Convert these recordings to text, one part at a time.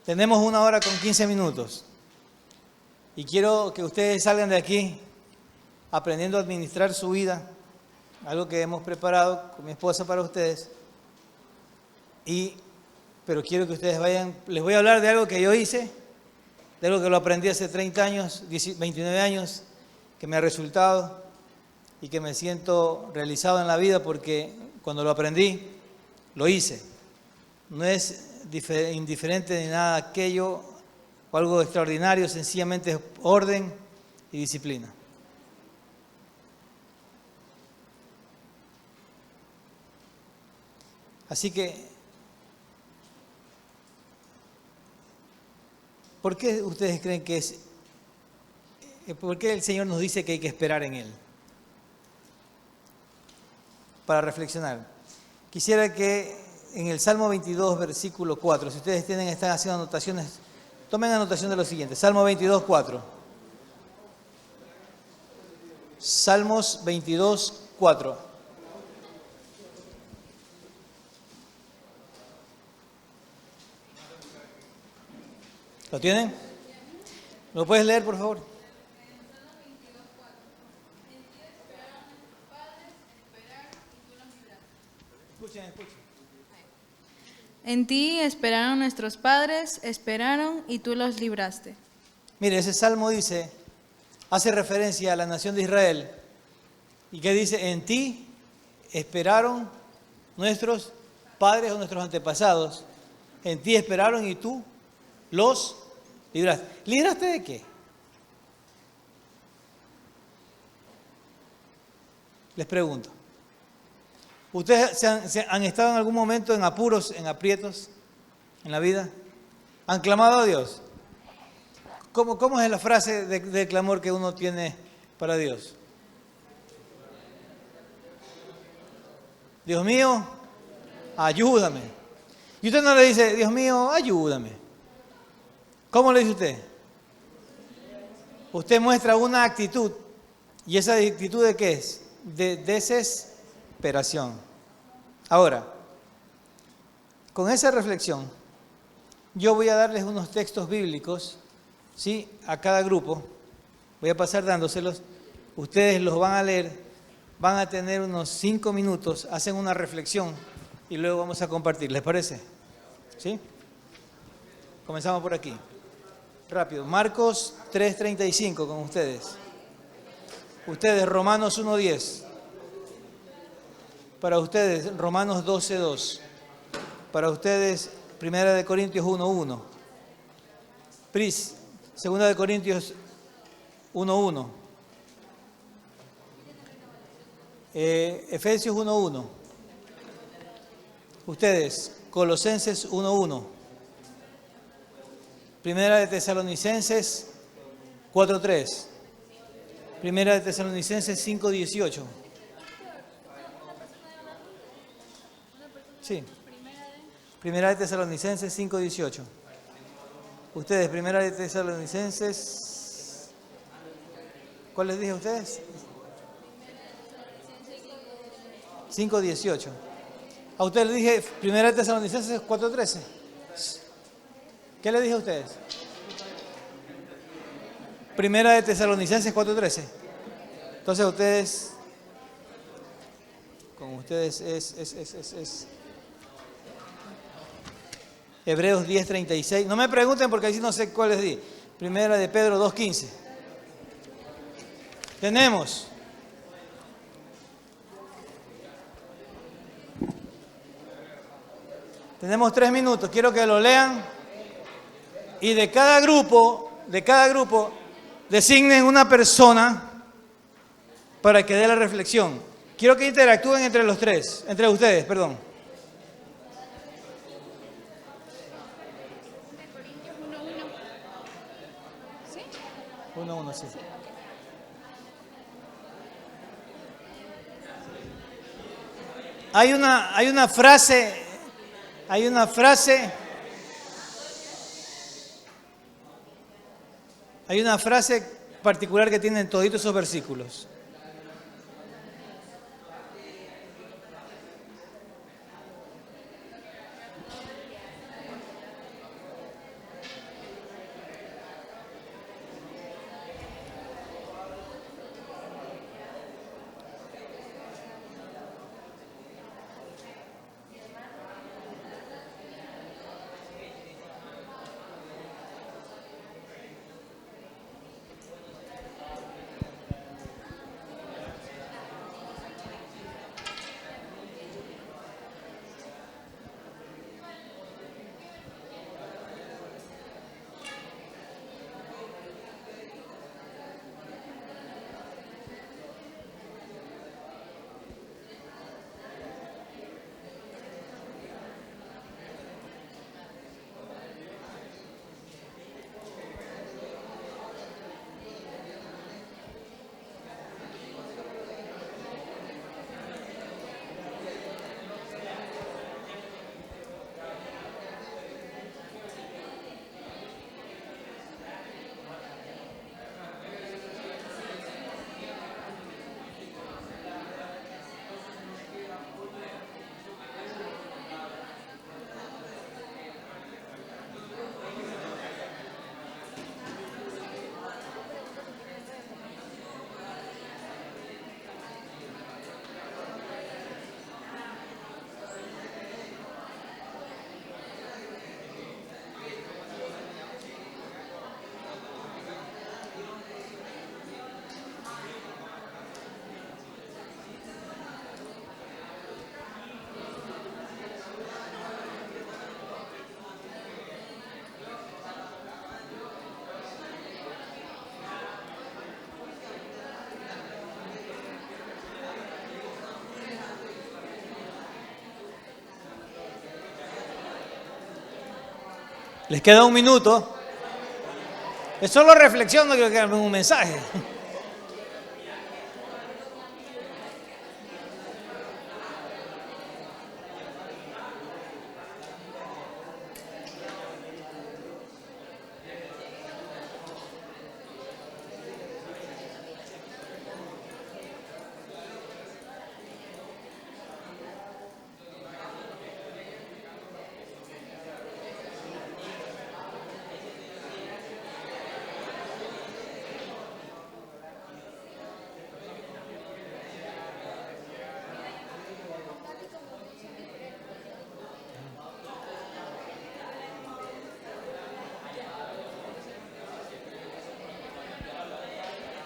Tenemos 1 hora con 15 minutos. Y quiero que ustedes salgan de aquí aprendiendo a administrar su vida, algo que hemos preparado con mi esposa para ustedes. Pero quiero que ustedes vayan, les voy a hablar de algo que yo hice, de algo que lo aprendí hace 30 años, 29 años, que me ha resultado y que me siento realizado en la vida porque cuando lo aprendí, lo hice. No es indiferente ni nada aquello o algo extraordinario, sencillamente es orden y disciplina. Así que, ¿por qué ustedes creen que es? ¿Por qué el Señor nos dice que hay que esperar en Él? Para reflexionar. Quisiera que en el Salmo 22, versículo 4, si ustedes están haciendo anotaciones, tomen anotación de lo siguiente. Salmo 22, 4. Salmos 22, 4. ¿Lo tienen? ¿Lo puedes leer, por favor? Escuchen. En ti esperaron nuestros padres, esperaron y tú los libraste. Mire, ese salmo hace referencia a la nación de Israel. ¿Y qué dice? En ti esperaron nuestros padres o nuestros antepasados. En ti esperaron y tú los libraste. ¿Libraste de qué? Les pregunto. ¿Ustedes han estado en algún momento en apuros, en aprietos en la vida? ¿Han clamado a Dios? ¿Cómo es la frase de clamor que uno tiene para Dios? Dios mío, ayúdame. Y usted no le dice, Dios mío, ayúdame. ¿Cómo le dice usted? Usted muestra una actitud. ¿Y esa actitud de qué es? De desesperación. Ahora, con esa reflexión, yo voy a darles unos textos bíblicos, ¿sí? A cada grupo. Voy a pasar dándoselos. Ustedes los van a leer, van a tener unos 5 minutos, hacen una reflexión y luego vamos a compartir. ¿Les parece? ¿Sí? Comenzamos por aquí. Rápido. Marcos 3:35 con ustedes. Ustedes, Romanos 1:10. Para ustedes, Romanos 12:2. Para ustedes, 1 Corintios 1:1. Pris, 2 Corintios 1:1. Efesios 1:1. Ustedes, Colosenses 1:1. Primera de Tesalonicenses 4:3. Primera de Tesalonicenses 5:18. Sí. Primera de Tesalonicenses 5:18. Ustedes, Primera de Tesalonicenses. ¿Cuál les dije a ustedes? 5:18. A ustedes les dije Primera de Tesalonicenses 4:13. ¿Qué les dije a ustedes? Primera de Tesalonicenses 4:13. Entonces ustedes, con ustedes es Hebreos 10:36. No me pregunten porque así no sé cuál les di. Primera de Pedro 2:15. Tenemos Tenemos 3 minutos. Quiero que lo lean. Y de cada grupo, designen una persona para que dé la reflexión. Quiero que interactúen entre ustedes, perdón. ¿Sí? 1:1, sí. Hay una frase particular que tienen toditos esos versículos. Les queda un minuto. Es solo reflexión, no quiero que hagan un mensaje.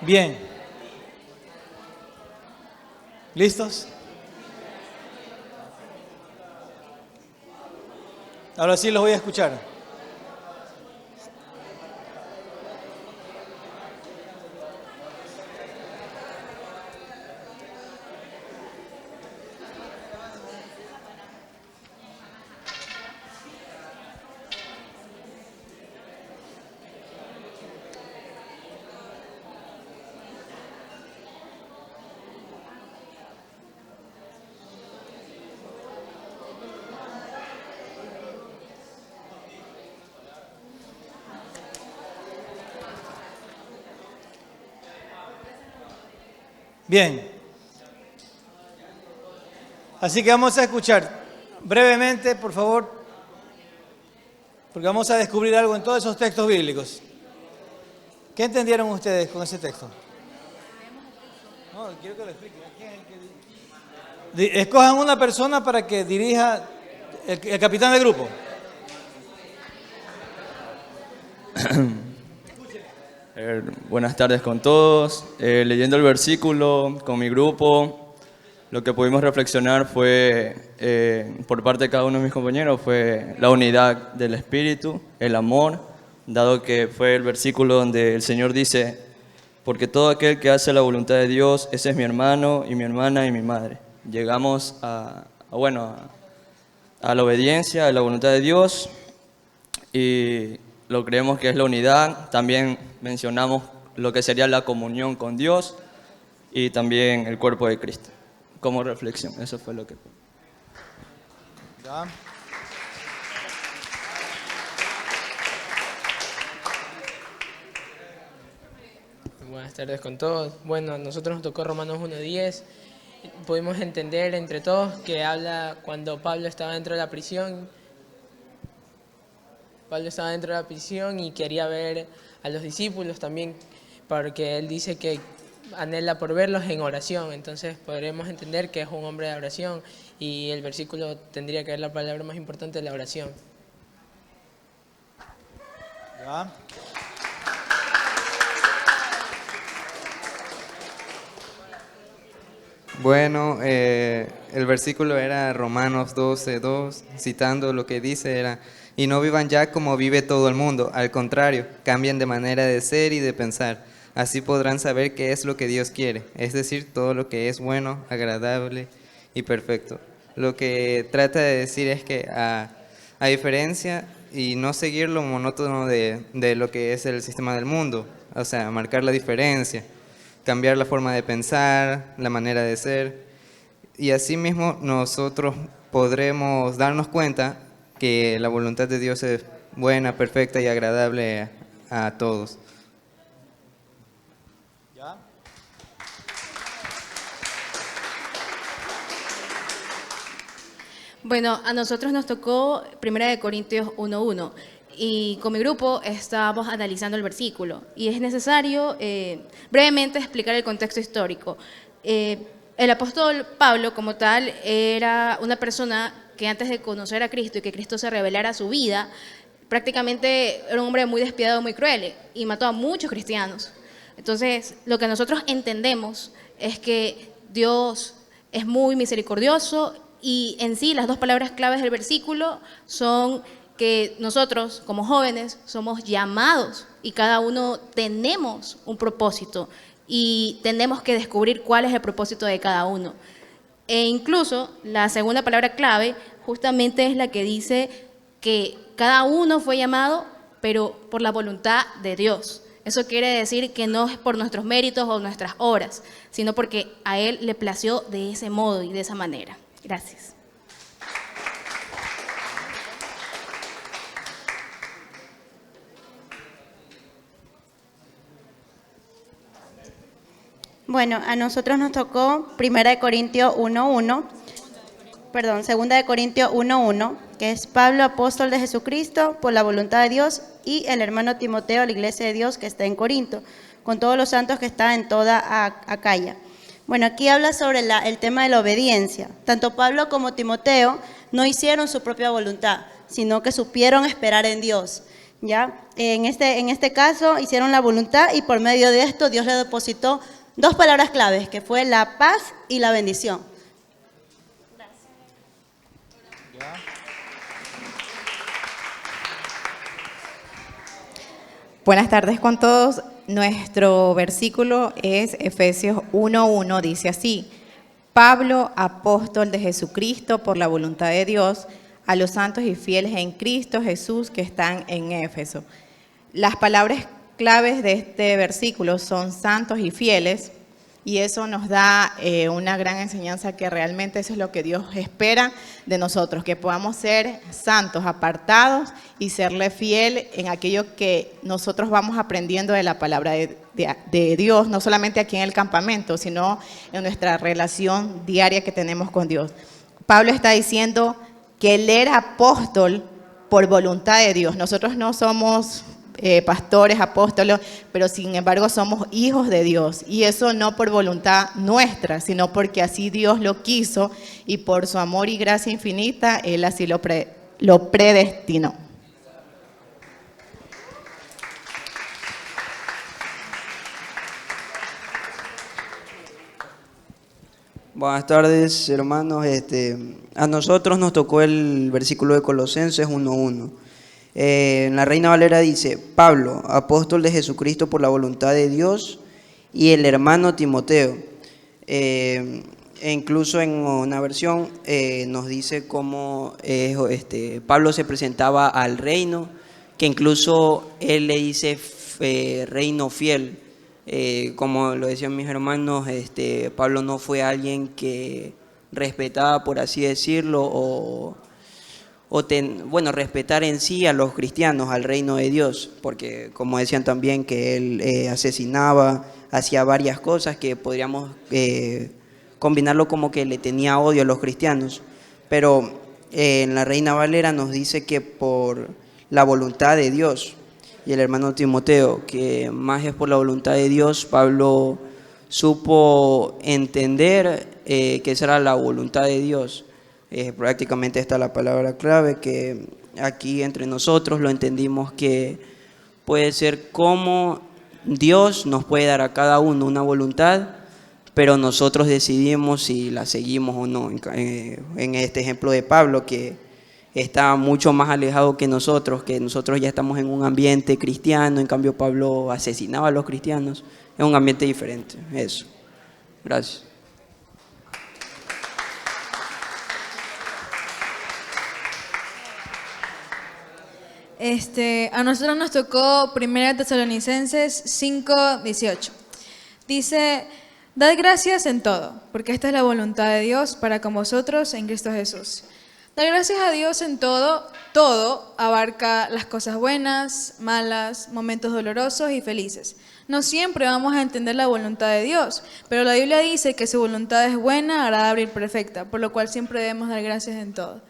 Bien. ¿Listos? Ahora sí los voy a escuchar. Bien. Así que vamos a escuchar brevemente, por favor, porque vamos a descubrir algo en todos esos textos bíblicos. ¿Qué entendieron ustedes con ese texto? No, quiero que lo expliquen. Escojan una persona para que dirija el capitán del grupo. Buenas tardes con todos. Leyendo el versículo con mi grupo, lo que pudimos reflexionar fue, por parte de cada uno de mis compañeros, fue la unidad del Espíritu, el amor, dado que fue el versículo donde el Señor dice, porque todo aquel que hace la voluntad de Dios, ese es mi hermano y mi hermana y mi madre. Llegamos a la obediencia, a la voluntad de Dios y lo creemos que es la unidad. También mencionamos lo que sería la comunión con Dios y también el cuerpo de Cristo. Como reflexión, eso fue lo que... ¿Ya? Buenas tardes con todos. Bueno, a nosotros nos tocó Romanos 1:10. Pudimos entender entre todos que habla cuando Pablo estaba dentro de la prisión. Pablo estaba dentro de la prisión y quería ver a los discípulos también, porque él dice que anhela por verlos en oración. Entonces podremos entender que es un hombre de oración y el versículo tendría que ser la palabra más importante de la oración. ¿Ya? Bueno, el versículo era Romanos 12:2, citando lo que dice era, y no vivan ya como vive todo el mundo, al contrario, cambien de manera de ser y de pensar, así podrán saber qué es lo que Dios quiere, es decir, todo lo que es bueno, agradable y perfecto. Lo que trata de decir es que a diferencia y no seguir lo monótono de lo que es el sistema del mundo, o sea, marcar la diferencia, cambiar la forma de pensar, la manera de ser, y así mismo nosotros podremos darnos cuenta que la voluntad de Dios es buena, perfecta y agradable a todos. ¿Ya? Bueno, a nosotros nos tocó 1 Corintios 1:1 y con mi grupo estábamos analizando el versículo y es necesario brevemente explicar el contexto histórico. El apóstol Pablo como tal era una persona que antes de conocer a Cristo y que Cristo se revelara a su vida, prácticamente era un hombre muy despiadado, muy cruel y mató a muchos cristianos. Entonces, lo que nosotros entendemos es que Dios es muy misericordioso y en sí las dos palabras claves del versículo son que nosotros como jóvenes somos llamados y cada uno tenemos un propósito y tenemos que descubrir cuál es el propósito de cada uno. E incluso la segunda palabra clave justamente es la que dice que cada uno fue llamado, pero por la voluntad de Dios. Eso quiere decir que no es por nuestros méritos o nuestras obras, sino porque a Él le plació de ese modo y de esa manera. Gracias. Bueno, a nosotros nos tocó 2 Corintios 1:1, que es Pablo, apóstol de Jesucristo, por la voluntad de Dios, y el hermano Timoteo, la iglesia de Dios que está en Corinto, con todos los santos que están en toda Acaya. Bueno, aquí habla sobre el tema de la obediencia. Tanto Pablo como Timoteo no hicieron su propia voluntad, sino que supieron esperar en Dios. ¿Ya? En este caso hicieron la voluntad y por medio de esto Dios le depositó 2 palabras claves, que fue la paz y la bendición. Buenas tardes con todos. Nuestro versículo es Efesios 1:1, dice así: Pablo, apóstol de Jesucristo por la voluntad de Dios, a los santos y fieles en Cristo Jesús que están en Éfeso. Las palabras claves de este versículo son santos y fieles, y eso nos da una gran enseñanza, que realmente eso es lo que Dios espera de nosotros, que podamos ser santos, apartados y serle fiel en aquello que nosotros vamos aprendiendo de la palabra de Dios, no solamente aquí en el campamento, sino en nuestra relación diaria que tenemos con Dios. Pablo está diciendo que él era apóstol por voluntad de Dios. Nosotros no somos pastores, apóstoles, pero sin embargo somos hijos de Dios, y eso no por voluntad nuestra, sino porque así Dios lo quiso y por su amor y gracia infinita Él así lo predestinó. Buenas tardes, hermanos. A nosotros nos tocó el versículo de Colosenses 1:1. En la Reina Valera dice: Pablo, apóstol de Jesucristo por la voluntad de Dios, y el hermano Timoteo. E incluso en una versión nos dice cómo Pablo se presentaba al reino, que incluso él le dice reino fiel. Como lo decían mis hermanos, Pablo no fue alguien que respetaba, por así decirlo, respetar en sí a los cristianos, al reino de Dios, porque como decían también que él asesinaba, hacía varias cosas que podríamos combinarlo como que le tenía odio a los cristianos, pero en la Reina Valera nos dice que por la voluntad de Dios. Y el hermano Timoteo, que más es por la voluntad de Dios, Pablo supo entender que esa era la voluntad de Dios. Prácticamente está la palabra clave, que aquí entre nosotros lo entendimos, que puede ser como Dios nos puede dar a cada uno una voluntad, pero nosotros decidimos si la seguimos o no. En este ejemplo de Pablo, que está mucho más alejado que nosotros ya estamos en un ambiente cristiano, en cambio Pablo asesinaba a los cristianos, es un ambiente diferente. Eso. Gracias. A nosotros nos tocó 1 Tesalonicenses 5:18. Dice: Dad gracias en todo, porque esta es la voluntad de Dios para con vosotros en Cristo Jesús. Dar gracias a Dios en todo abarca las cosas buenas, malas, momentos dolorosos y felices. No siempre vamos a entender la voluntad de Dios, pero la Biblia dice que su voluntad es buena, agradable y perfecta, por lo cual siempre debemos dar gracias en todo.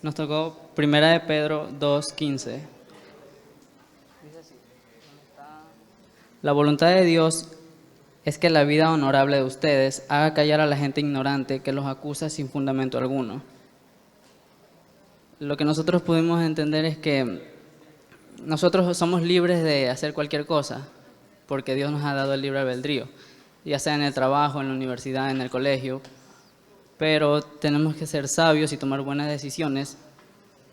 Nos tocó 1 de Pedro 2:15. La voluntad de Dios es que la vida honorable de ustedes haga callar a la gente ignorante que los acusa sin fundamento alguno, lo que nosotros pudimos entender es que nosotros somos libres de hacer cualquier cosa, porque Dios nos ha dado el libre albedrío, ya sea en el trabajo, en la universidad, en el colegio, pero tenemos que ser sabios y tomar buenas decisiones,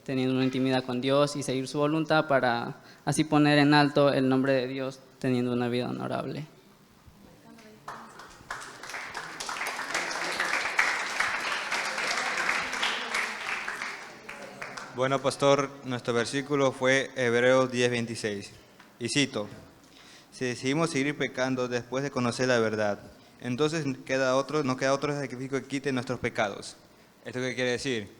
teniendo una intimidad con Dios y seguir su voluntad para así poner en alto el nombre de Dios, teniendo una vida honorable. Bueno, pastor, nuestro versículo fue Hebreos 10:26. Y cito: si decidimos seguir pecando después de conocer la verdad, entonces no queda otro sacrificio que quite nuestros pecados. ¿Esto qué quiere decir?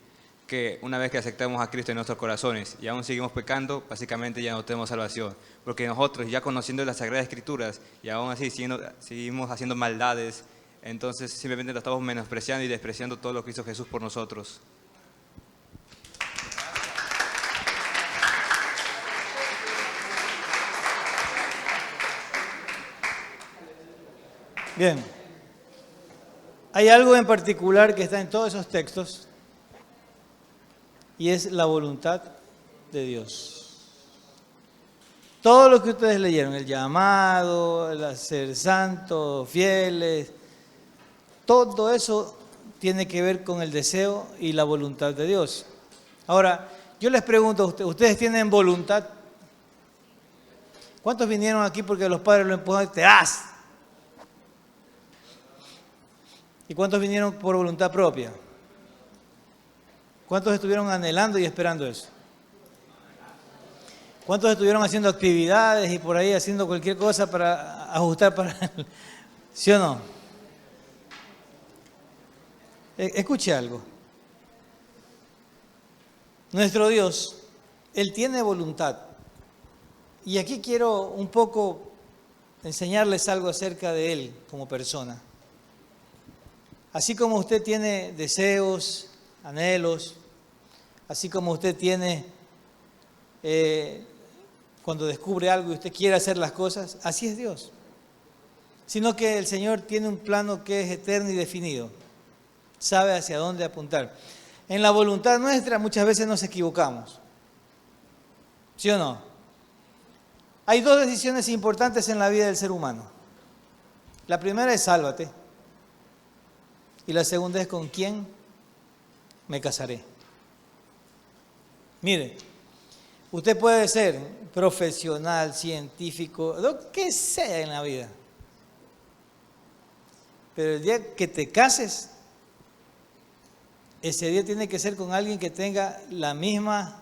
Que una vez que aceptamos a Cristo en nuestros corazones y aún seguimos pecando, básicamente ya no tenemos salvación. Porque nosotros, ya conociendo las Sagradas Escrituras y aún así seguimos haciendo maldades, entonces simplemente lo estamos menospreciando y despreciando todo lo que hizo Jesús por nosotros. Bien, hay algo en particular que está en todos esos textos y es la voluntad de Dios. Todo lo que ustedes leyeron, el llamado, el ser santos, fieles, todo eso tiene que ver con el deseo y la voluntad de Dios. Ahora, yo les pregunto a ustedes, ¿ustedes tienen voluntad? ¿Cuántos vinieron aquí porque los padres lo empujaron y te haz? ¿Y cuántos vinieron por voluntad propia? ¿Cuántos estuvieron anhelando y esperando eso? ¿Cuántos estuvieron haciendo actividades y por ahí haciendo cualquier cosa para ajustar para... ¿Sí o no? Escuche algo. Nuestro Dios, Él tiene voluntad. Y aquí quiero un poco enseñarles algo acerca de Él como persona. Así como usted tiene deseos, anhelos, así como usted tiene, cuando descubre algo y usted quiere hacer las cosas, así es Dios. Sino que el Señor tiene un plano que es eterno y definido. Sabe hacia dónde apuntar. En la voluntad nuestra muchas veces nos equivocamos. ¿Sí o no? Hay dos decisiones importantes en la vida del ser humano. La primera es sálvate. Y la segunda es con quién me casaré. Mire, usted puede ser profesional, científico, lo que sea en la vida. Pero el día que te cases, ese día tiene que ser con alguien que tenga la misma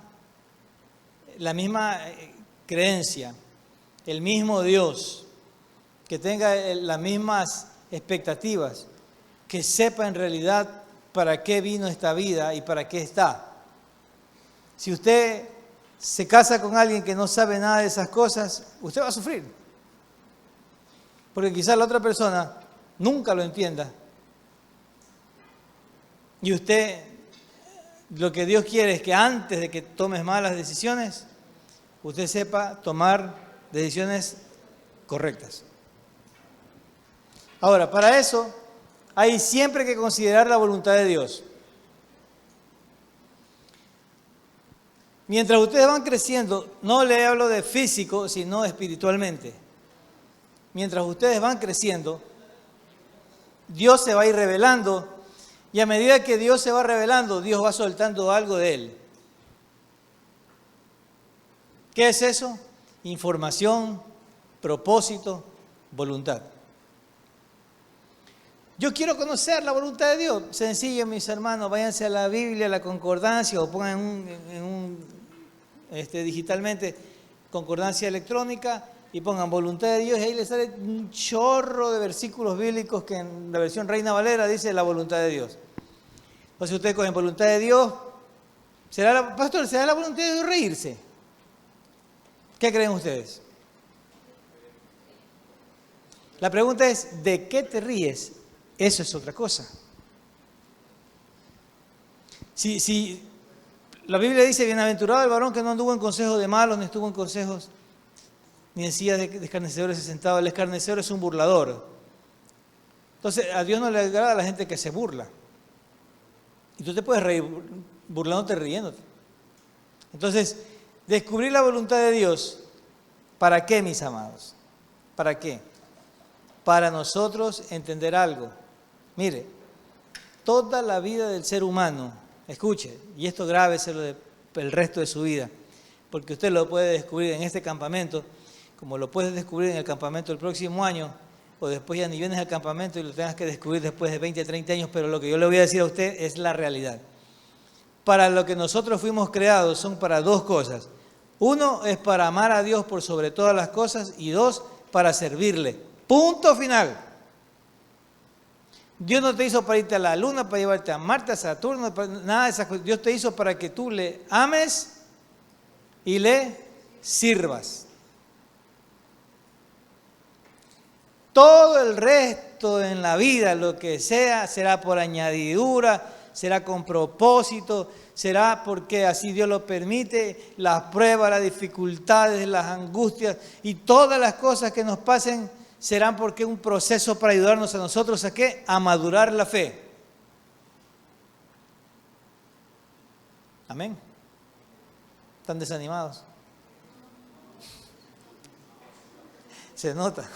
creencia, el mismo Dios, que tenga las mismas expectativas, que sepa en realidad para qué vino esta vida y para qué está. Si usted se casa con alguien que no sabe nada de esas cosas, usted va a sufrir. Porque quizás la otra persona nunca lo entienda. Y usted, lo que Dios quiere es que antes de que tomes malas decisiones, usted sepa tomar decisiones correctas. Ahora, para eso hay siempre que considerar la voluntad de Dios. Mientras ustedes van creciendo, no le hablo de físico, sino espiritualmente. Mientras ustedes van creciendo, Dios se va a ir revelando y a medida que Dios se va revelando, Dios va soltando algo de Él. ¿Qué es eso? Información, propósito, voluntad. Yo quiero conocer la voluntad de Dios. Sencillo, mis hermanos, váyanse a la Biblia, a la concordancia, o pongan digitalmente concordancia electrónica y pongan voluntad de Dios y ahí les sale un chorro de versículos bíblicos que en la versión Reina Valera dice la voluntad de Dios. Entonces ustedes cogen voluntad de Dios. Pastor, ¿será la voluntad de Dios reírse? ¿Qué creen ustedes? La pregunta es, ¿de qué te ríes? Eso es otra cosa. Si la Biblia dice, bienaventurado el varón que no anduvo en consejos de malos, ni estuvo en consejos, ni en sillas de escarnecedores se sentaba. El escarnecedor es un burlador. Entonces, a Dios no le agrada a la gente que se burla. Y tú te puedes reír burlándote, riéndote. Entonces, descubrir la voluntad de Dios, ¿para qué, mis amados? ¿Para qué? Para nosotros entender algo. Mire, toda la vida del ser humano, escuche, y esto grábeselo el resto de su vida, porque usted lo puede descubrir en este campamento, como lo puedes descubrir en el campamento del próximo año, o después ya ni vienes al campamento y lo tengas que descubrir después de 20, 30 años, pero lo que yo le voy a decir a usted es la realidad. Para lo que nosotros fuimos creados son para dos cosas. Uno es para amar a Dios por sobre todas las cosas y dos, para servirle. Punto final. Dios no te hizo para irte a la luna, para llevarte a Marte, a Saturno, nada de esas cosas. Dios te hizo para que tú le ames y le sirvas. Todo el resto en la vida, lo que sea, será por añadidura, será con propósito, será porque así Dios lo permite, las pruebas, las dificultades, las angustias y todas las cosas que nos pasen serán porque es un proceso para ayudarnos a nosotros a ¿qué? A madurar la fe. Amén. ¿Están desanimados? Se nota.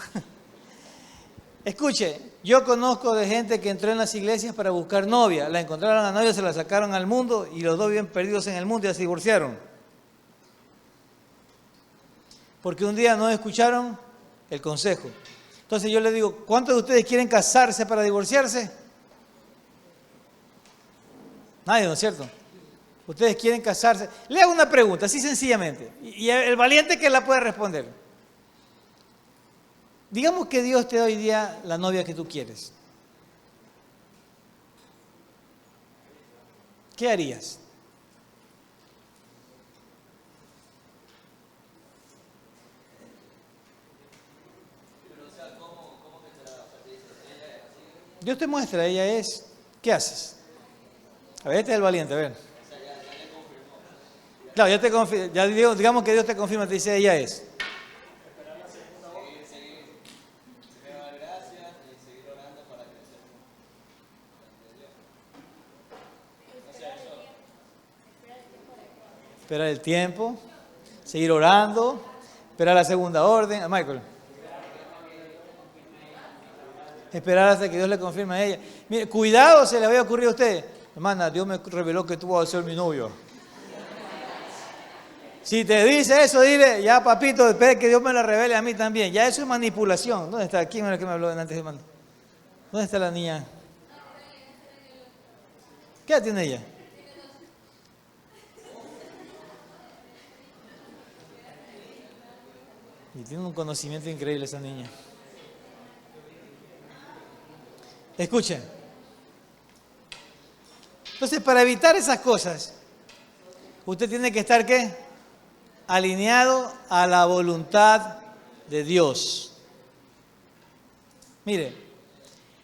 Escuche, yo conozco de gente que entró en las iglesias para buscar novia, la encontraron a novia, se la sacaron al mundo y los dos viven perdidos en el mundo y ya se divorciaron. Porque un día no escucharon el consejo. Entonces yo les digo, ¿cuántos de ustedes quieren casarse para divorciarse? Nadie, ¿no es cierto? Ustedes quieren casarse. Le hago una pregunta, así sencillamente, y el valiente que la puede responder. Digamos que Dios te da hoy día la novia que tú quieres. ¿Qué harías? Dios te muestra, ella es. ¿Qué haces? A ver, este es el valiente, a ver. Claro, ya te confirma, ya digamos que Dios te confirma, te dice, ella es. Esperar el tiempo, seguir orando, esperar la segunda orden. Michael. Esperar hasta que Dios le confirme a ella. Mire, cuidado, se le había ocurrido a usted. Hermana, Dios me reveló que tú vas a ser mi novio. Si te dice eso, dile, ya papito, espera que Dios me lo revele a mí también. Ya eso es manipulación. ¿Dónde está? ¿Quién era el que me habló antes, hermano? ¿Dónde está la niña? ¿Qué edad tiene ella? Y tiene un conocimiento increíble esa niña. Escuchen. Entonces, para evitar esas cosas, usted tiene que estar, ¿qué? Alineado a la voluntad de Dios. Mire,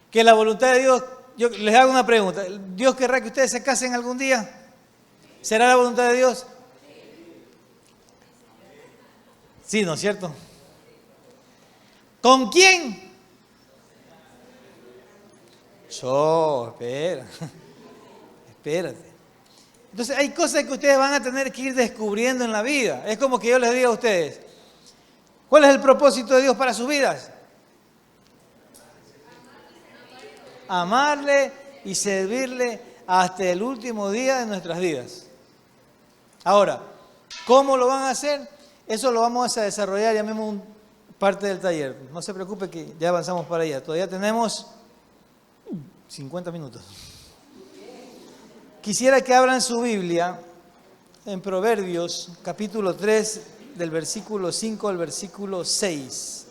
que la voluntad de Dios, yo les hago una pregunta. ¿Dios querrá que ustedes se casen algún día? ¿Será la voluntad de Dios? Sí, ¿no es cierto? ¿Con quién? Espera. Espérate. Entonces hay cosas que ustedes van a tener que ir descubriendo en la vida. Es como que yo les diga a ustedes, ¿cuál es el propósito de Dios para sus vidas? Amarle y servirle hasta el último día de nuestras vidas. Ahora, ¿cómo lo van a hacer? Eso lo vamos a desarrollar ya mismo parte del taller. No se preocupe que ya avanzamos para allá. Todavía tenemos 50 minutos. Quisiera que abran su Biblia en Proverbios, capítulo 3, del versículo 5 al versículo 6.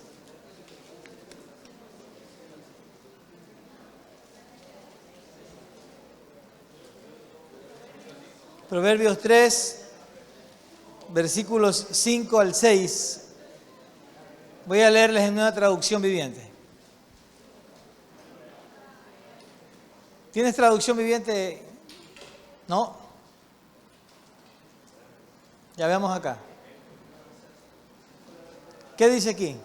Proverbios 3, versículos 5 al 6. Voy a leerles en una traducción viviente. ¿Tienes traducción viviente? ¿No? Ya veamos acá. ¿Qué dice aquí?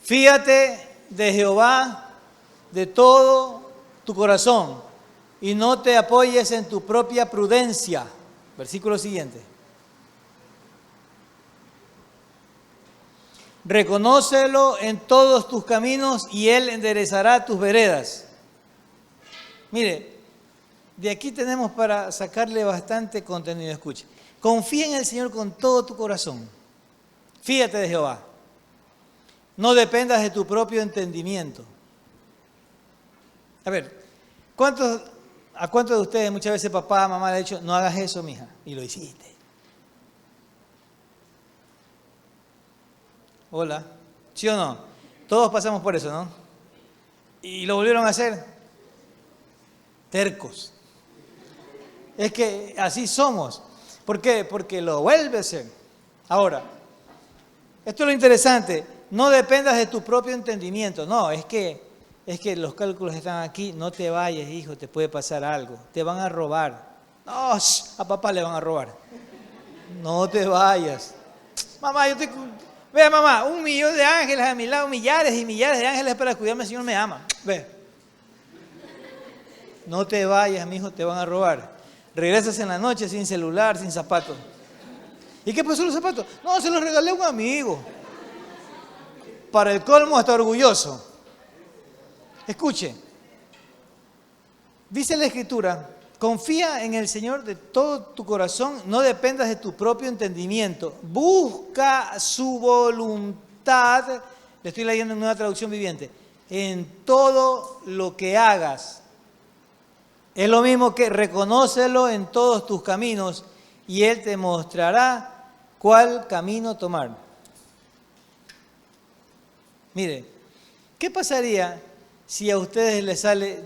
Fíate de Jehová de todo tu corazón y no te apoyes en tu propia prudencia. Versículo siguiente. Reconócelo en todos tus caminos y Él enderezará tus veredas. Mire, de aquí tenemos para sacarle bastante contenido. Escuche. Confía en el Señor con todo tu corazón. Fíjate de Jehová. No dependas de tu propio entendimiento. A ver, ¿a cuántos de ustedes muchas veces papá, mamá le ha dicho, no hagas eso, mija? Y lo hiciste. Hola. ¿Sí o no? Todos pasamos por eso, ¿no? Y lo volvieron a hacer. Tercos. Es que así somos. ¿Por qué? Porque lo vuelve a hacer. Ahora, esto es lo interesante. No dependas de tu propio entendimiento. No, es que los cálculos están aquí. No te vayas, hijo, te puede pasar algo. Te van a robar. No, a papá le van a robar. No te vayas. Mamá, Vea, mamá, 1 millón de ángeles a mi lado, millares y millares de ángeles para cuidarme, el Señor me ama. Ve. No te vayas, mi hijo, te van a robar. Regresas en la noche sin celular, sin zapatos. ¿Y qué pasó los zapatos? No, se los regalé a un amigo. Para el colmo, hasta orgulloso. Escuche. Dice la Escritura, confía en el Señor de todo tu corazón, no dependas de tu propio entendimiento. Busca su voluntad, le estoy leyendo en una traducción viviente, en todo lo que hagas. Es lo mismo que reconócelo en todos tus caminos y Él te mostrará cuál camino tomar. Mire, ¿qué pasaría si a ustedes les sale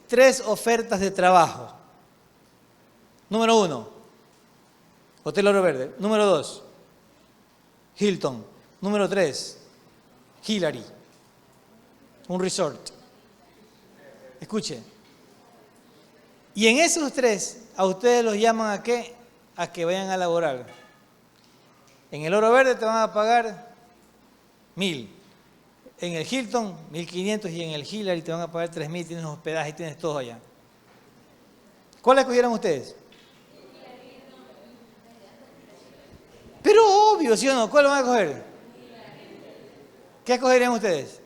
3 ofertas de trabajo? Número 1, Hotel Oro Verde. Número 2, Hilton. Número 3, Hillary. Un resort. Escuche. Y en esos 3, a ustedes los llaman ¿a qué? A que vayan a laborar. En el Oro Verde te van a pagar 1,000. En el Hilton, 1,500 y en el Hillary te van a pagar 3,000, tienes hospedaje, tienes todo allá. ¿Cuál escogieron ustedes? Pero obvio, ¿sí o no? ¿Cuál van a coger? ¿Qué escogerían ustedes?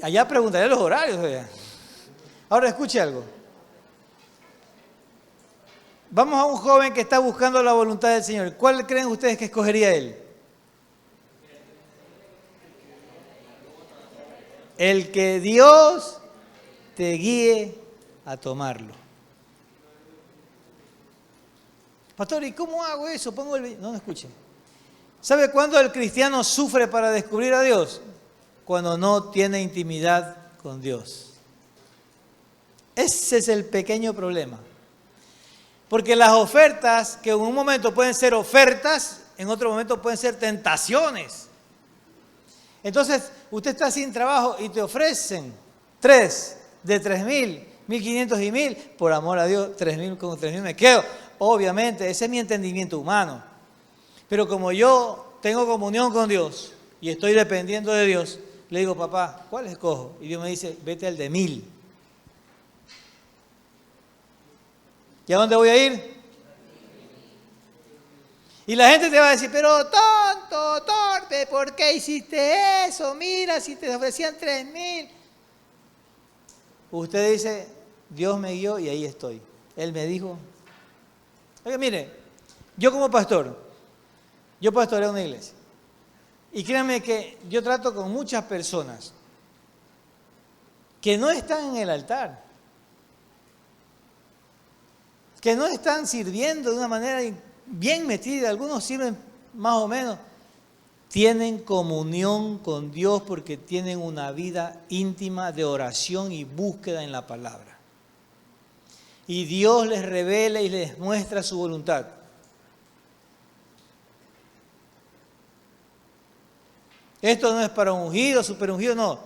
Allá preguntaré los horarios. Allá. Ahora escuche algo. Vamos a un joven que está buscando la voluntad del Señor. ¿Cuál creen ustedes que escogería él? El que Dios te guíe a tomarlo. Pastor, ¿y cómo hago eso? No, escuche. ¿Sabe cuándo el cristiano sufre para descubrir a Dios? Cuando no tiene intimidad con Dios. Ese es el pequeño problema. Porque las ofertas, que en un momento pueden ser ofertas, en otro momento pueden ser tentaciones. Entonces, usted está sin trabajo y te ofrecen 3 de 3,000, 1,500 y 1,000. Por amor a Dios, 3,000 con 3,000 me quedo. Obviamente, ese es mi entendimiento humano. Pero como yo tengo comunión con Dios y estoy dependiendo de Dios, le digo, papá, ¿cuál escojo? Y Dios me dice, vete al de 1,000. ¿Y a dónde voy a ir? Y la gente te va a decir, pero tonto, torpe, ¿por qué hiciste eso? Mira, si te ofrecían 3,000. Usted dice, Dios me guió y ahí estoy. Él me dijo. Oiga, mire, yo como pastor, yo pastoreo una iglesia. Y créanme que yo trato con muchas personas que no están en el altar, que no están sirviendo de una manera bien metida, algunos sirven más o menos, tienen comunión con Dios porque tienen una vida íntima de oración y búsqueda en la palabra. Y Dios les revela y les muestra su voluntad. Esto no es para ungido, super ungido, no.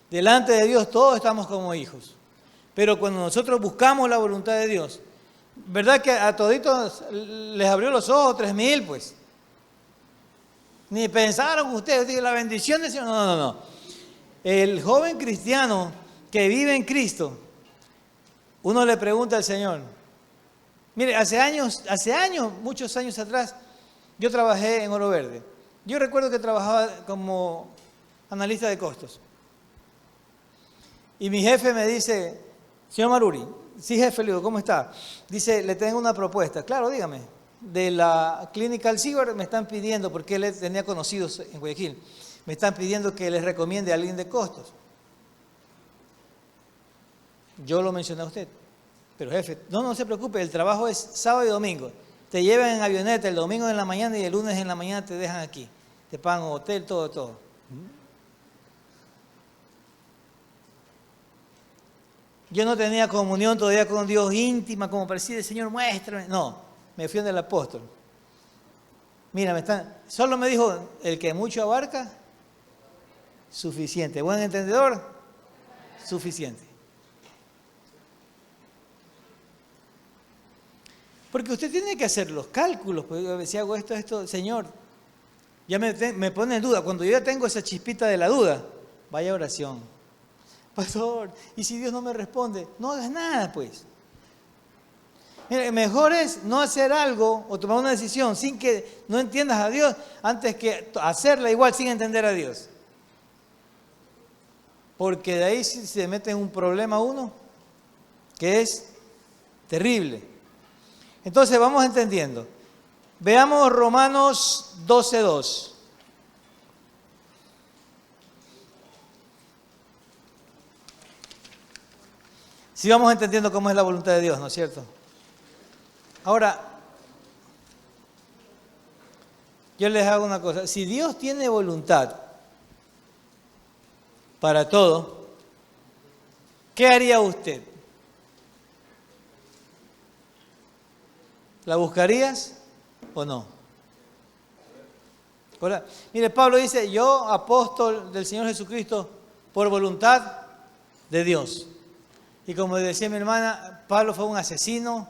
Delante de Dios todos estamos como hijos. Pero cuando nosotros buscamos la voluntad de Dios, ¿verdad que a toditos les abrió los ojos 3,000, pues? Ni pensaron ustedes, la bendición del Señor. No. El joven cristiano que vive en Cristo, uno le pregunta al Señor. Mire, hace años, muchos años atrás, yo trabajé en Oro Verde. Yo recuerdo que trabajaba como analista de costos. Y mi jefe me dice, señor Maruri, sí jefe, le digo, ¿cómo está? Dice, le tengo una propuesta. Claro, dígame. De la clínica Alcibar me están pidiendo, porque él tenía conocidos en Guayaquil, me están pidiendo que les recomiende a alguien de costos. Yo lo mencioné a usted. Pero jefe, no se preocupe, el trabajo es sábado y domingo. Te llevan en avioneta el domingo en la mañana y el lunes en la mañana te dejan aquí. Te pagan hotel, todo. Yo no tenía comunión todavía con Dios íntima, como para decir, Señor, muéstrame. No, me fui donde el apóstol. Mira, solo me dijo, el que mucho abarca, suficiente. Buen entendedor, suficiente. Porque usted tiene que hacer los cálculos. Pues, si hago esto, Señor, ya me pone en duda. Cuando yo ya tengo esa chispita de la duda, vaya oración. Pastor, ¿y si Dios no me responde? No hagas nada, pues. Mire, mejor es no hacer algo o tomar una decisión sin que no entiendas a Dios, antes que hacerla igual sin entender a Dios. Porque de ahí se mete en un problema uno que es terrible. Entonces vamos entendiendo. Veamos Romanos 12:2. Sí vamos entendiendo cómo es la voluntad de Dios, ¿no es cierto? Ahora, yo les hago una cosa. Si Dios tiene voluntad para todo, ¿qué haría usted? ¿La buscarías o no? Ahora, mire, Pablo dice, yo, apóstol del Señor Jesucristo, por voluntad de Dios. Y como decía mi hermana, Pablo fue un asesino,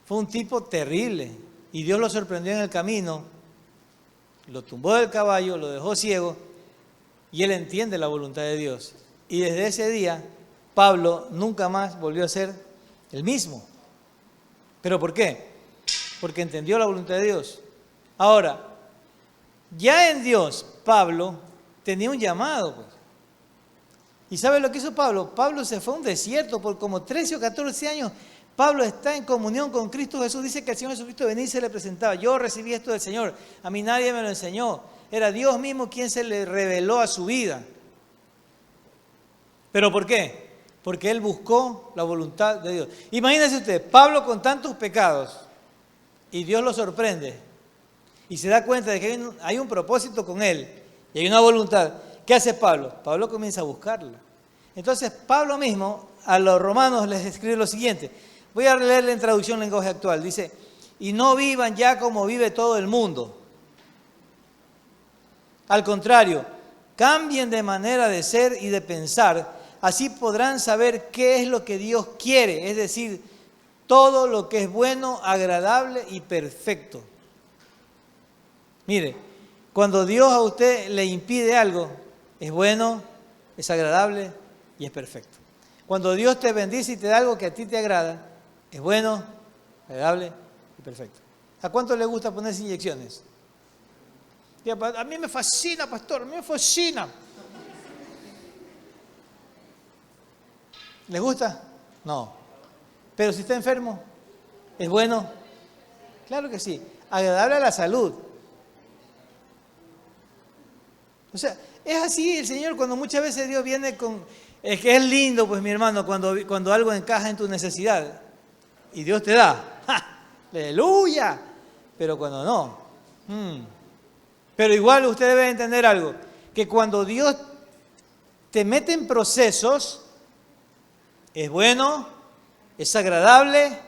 fue un tipo terrible. Y Dios lo sorprendió en el camino, lo tumbó del caballo, lo dejó ciego, y él entiende la voluntad de Dios. Y desde ese día, Pablo nunca más volvió a ser el mismo. ¿Pero por qué? Porque entendió la voluntad de Dios. Ahora, ya en Dios, Pablo tenía un llamado, pues. ¿Y sabe lo que hizo Pablo? Pablo se fue a un desierto por como 13 o 14 años. Pablo está en comunión con Cristo Jesús. Dice que el Señor Jesucristo venía y se le presentaba. Yo recibí esto del Señor. A mí nadie me lo enseñó. Era Dios mismo quien se le reveló a su vida. ¿Pero por qué? Porque él buscó la voluntad de Dios. Imagínese usted, Pablo con tantos pecados, y Dios lo sorprende, y se da cuenta de que hay un propósito con él, y hay una voluntad. ¿Qué hace Pablo? Pablo comienza a buscarla. Entonces, Pablo mismo a los romanos les escribe lo siguiente. Voy a leerle en traducción lenguaje actual. Dice, y no vivan ya como vive todo el mundo. Al contrario, cambien de manera de ser y de pensar. Así podrán saber qué es lo que Dios quiere. Es decir, todo lo que es bueno, agradable y perfecto. Mire, cuando Dios a usted le impide algo, es bueno, es agradable y es perfecto. Cuando Dios te bendice y te da algo que a ti te agrada, es bueno, agradable y perfecto. ¿A cuánto le gusta ponerse inyecciones? A mí me fascina, pastor, a mí me fascina. ¿Les gusta? No. Pero si está enfermo, ¿es bueno? Claro que sí. Agradable a la salud. O sea, es así el Señor cuando muchas veces Dios viene con... Es que es lindo, pues mi hermano, cuando algo encaja en tu necesidad y Dios te da. ¡Ja! ¡Aleluya! Pero cuando no. Pero igual usted debe entender algo, que cuando Dios te mete en procesos, es bueno, es agradable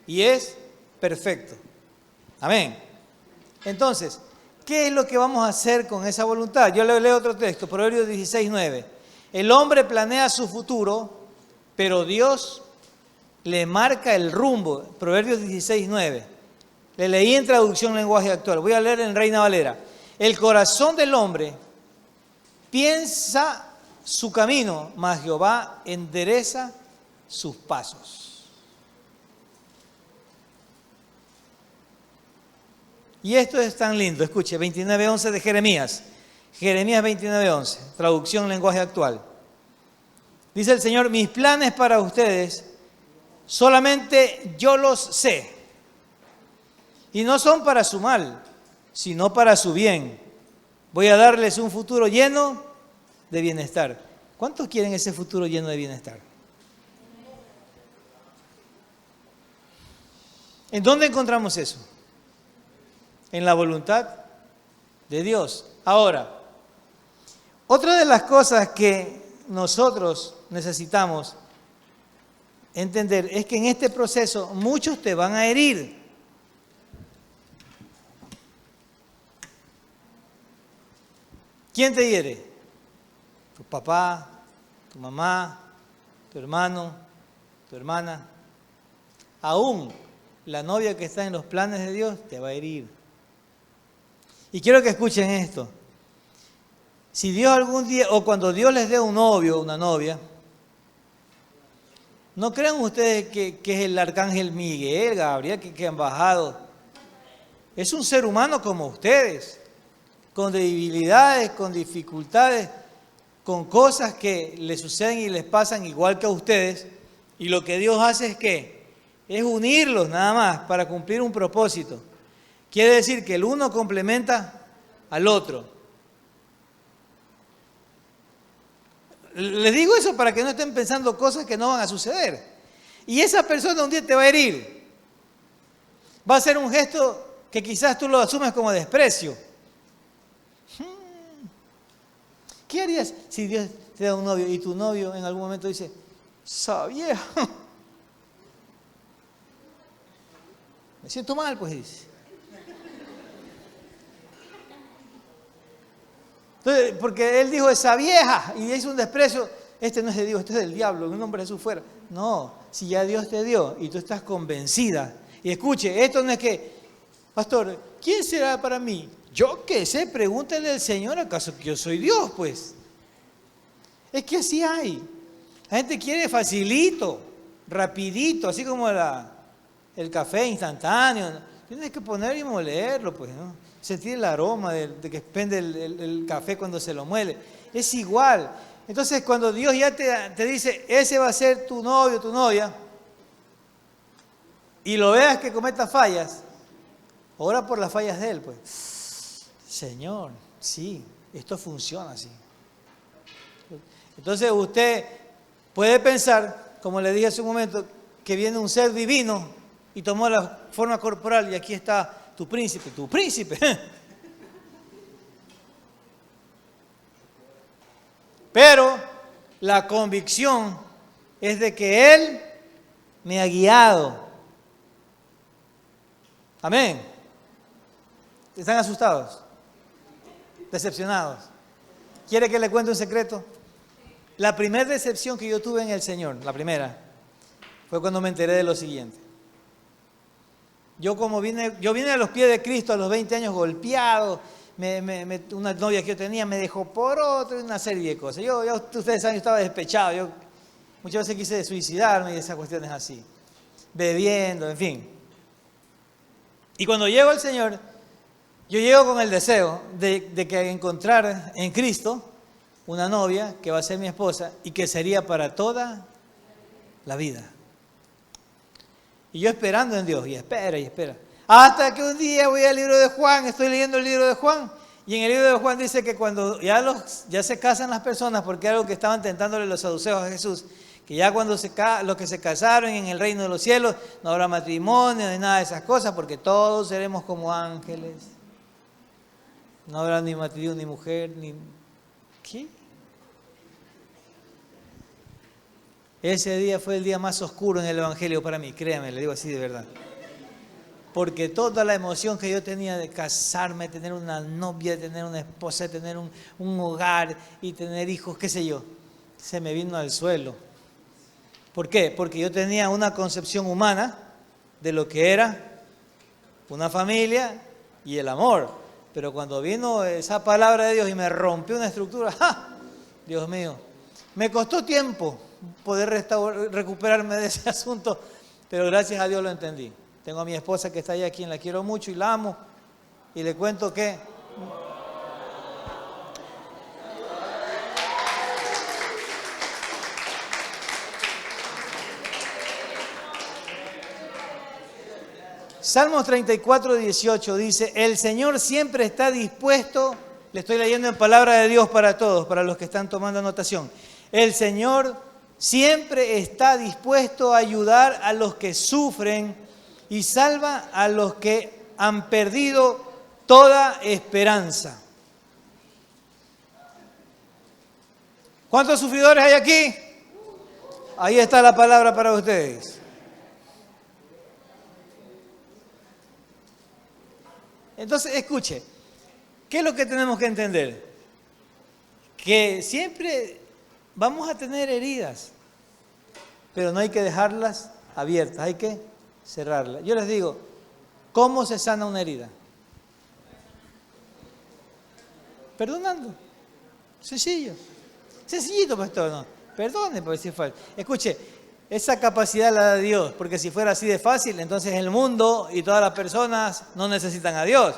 y es perfecto. Amén. Entonces, ¿qué es lo que vamos a hacer con esa voluntad? Yo le leo otro texto, Proverbios 16:9. El hombre planea su futuro, pero Dios le marca el rumbo. Proverbios 16:9. Le leí en traducción lenguaje actual. Voy a leer en Reina Valera. El corazón del hombre piensa su camino, mas Jehová endereza sus pasos. Y esto es tan lindo, escuche, 29:11 de Jeremías. Jeremías 29:11, traducción lenguaje actual. Dice el Señor, mis planes para ustedes, solamente yo los sé. Y no son para su mal, sino para su bien. Voy a darles un futuro lleno de bienestar. ¿Cuántos quieren ese futuro lleno de bienestar? ¿En dónde encontramos eso? En la voluntad de Dios. Ahora, otra de las cosas que nosotros necesitamos entender es que en este proceso muchos te van a herir. ¿Quién te hiere? Tu papá, tu mamá, tu hermano, tu hermana. Aún la novia que está en los planes de Dios te va a herir. Y quiero que escuchen esto. Si Dios algún día, o cuando Dios les dé un novio o una novia, no crean ustedes que es el arcángel Miguel, Gabriel, que han bajado. Es un ser humano como ustedes, con debilidades, con dificultades, con cosas que les suceden y les pasan igual que a ustedes. Y lo que Dios hace es ¿qué? Es unirlos nada más para cumplir un propósito. Quiere decir que el uno complementa al otro. Les digo eso para que no estén pensando cosas que no van a suceder. Y esa persona un día te va a herir. Va a ser un gesto que quizás tú lo asumes como desprecio. ¿Qué harías si Dios te da un novio y tu novio en algún momento dice, sabía? Me siento mal, pues dice. Entonces, porque él dijo esa vieja y hizo un desprecio, este no es de Dios, este es del diablo, en nombre de Jesús fuera. No, si ya Dios te dio y tú estás convencida. Y escuche, esto no es que, pastor, ¿quién será para mí? Yo qué sé, pregúntale al Señor, ¿acaso que yo soy Dios? Pues es que así hay. La gente quiere facilito, rapidito, así como el café instantáneo. Tienes que poner y molerlo, pues, ¿no? Sentir el aroma de que expende el café cuando se lo muele. Es igual. Entonces, cuando Dios ya te dice, ese va a ser tu novio, tu novia, y lo veas que cometa fallas, ora por las fallas de él, pues. Señor, sí, esto funciona así. Entonces, usted puede pensar, como le dije hace un momento, que viene un ser divino y tomó la forma corporal y aquí está tu príncipe, tu príncipe. Pero la convicción es de que Él me ha guiado. Amén. ¿Están asustados? ¿Decepcionados? ¿Quiere que le cuente un secreto? La primera decepción que yo tuve en el Señor, la primera, fue cuando me enteré de lo siguiente. Yo vine a los pies de Cristo a los 20 años golpeado, una novia que yo tenía me dejó por otro y una serie de cosas. Ustedes saben, yo estaba despechado, yo muchas veces quise suicidarme y esas cuestiones así, bebiendo, en fin. Y cuando llego al Señor, yo llego con el deseo de que encontrar en Cristo una novia que va a ser mi esposa y que sería para toda la vida. Y yo esperando en Dios, y espera. Hasta que un día voy al libro de Juan, estoy leyendo el libro de Juan, y en el libro de Juan dice que cuando ya se casan las personas, porque era algo que estaban tentándole los saduceos a Jesús, que ya cuando los que se casaron en el reino de los cielos, no habrá matrimonio ni nada de esas cosas, porque todos seremos como ángeles. No habrá ni marido ni mujer, ni... ¿Qué? Ese día fue el día más oscuro en el Evangelio para mí, créame, le digo así de verdad. Porque toda la emoción que yo tenía de casarme, de tener una novia, de tener una esposa, de tener un hogar y tener hijos, qué sé yo, se me vino al suelo. ¿Por qué? Porque yo tenía una concepción humana de lo que era una familia y el amor. Pero cuando vino esa palabra de Dios y me rompió una estructura, ¡ja! Dios mío, me costó tiempo poder recuperarme de ese asunto, pero gracias a Dios lo entendí. Tengo a mi esposa que está allá, a quien la quiero mucho y la amo, y le cuento que Salmos 34, 18 dice, el Señor siempre está dispuesto, le estoy leyendo en palabra de Dios para todos, para los que están tomando anotación, el Señor siempre está dispuesto a ayudar a los que sufren y salva a los que han perdido toda esperanza. ¿Cuántos sufridores hay aquí? Ahí está la palabra para ustedes. Entonces, escuche, ¿qué es lo que tenemos que entender? Que siempre vamos a tener heridas, pero no hay que dejarlas abiertas, hay que cerrarlas. Yo les digo, ¿cómo se sana una herida? Perdonando. Sencillo. Sencillito, pastor, no. Perdone por decir falta. Escuche, esa capacidad la da Dios, porque si fuera así de fácil, entonces el mundo y todas las personas no necesitan a Dios.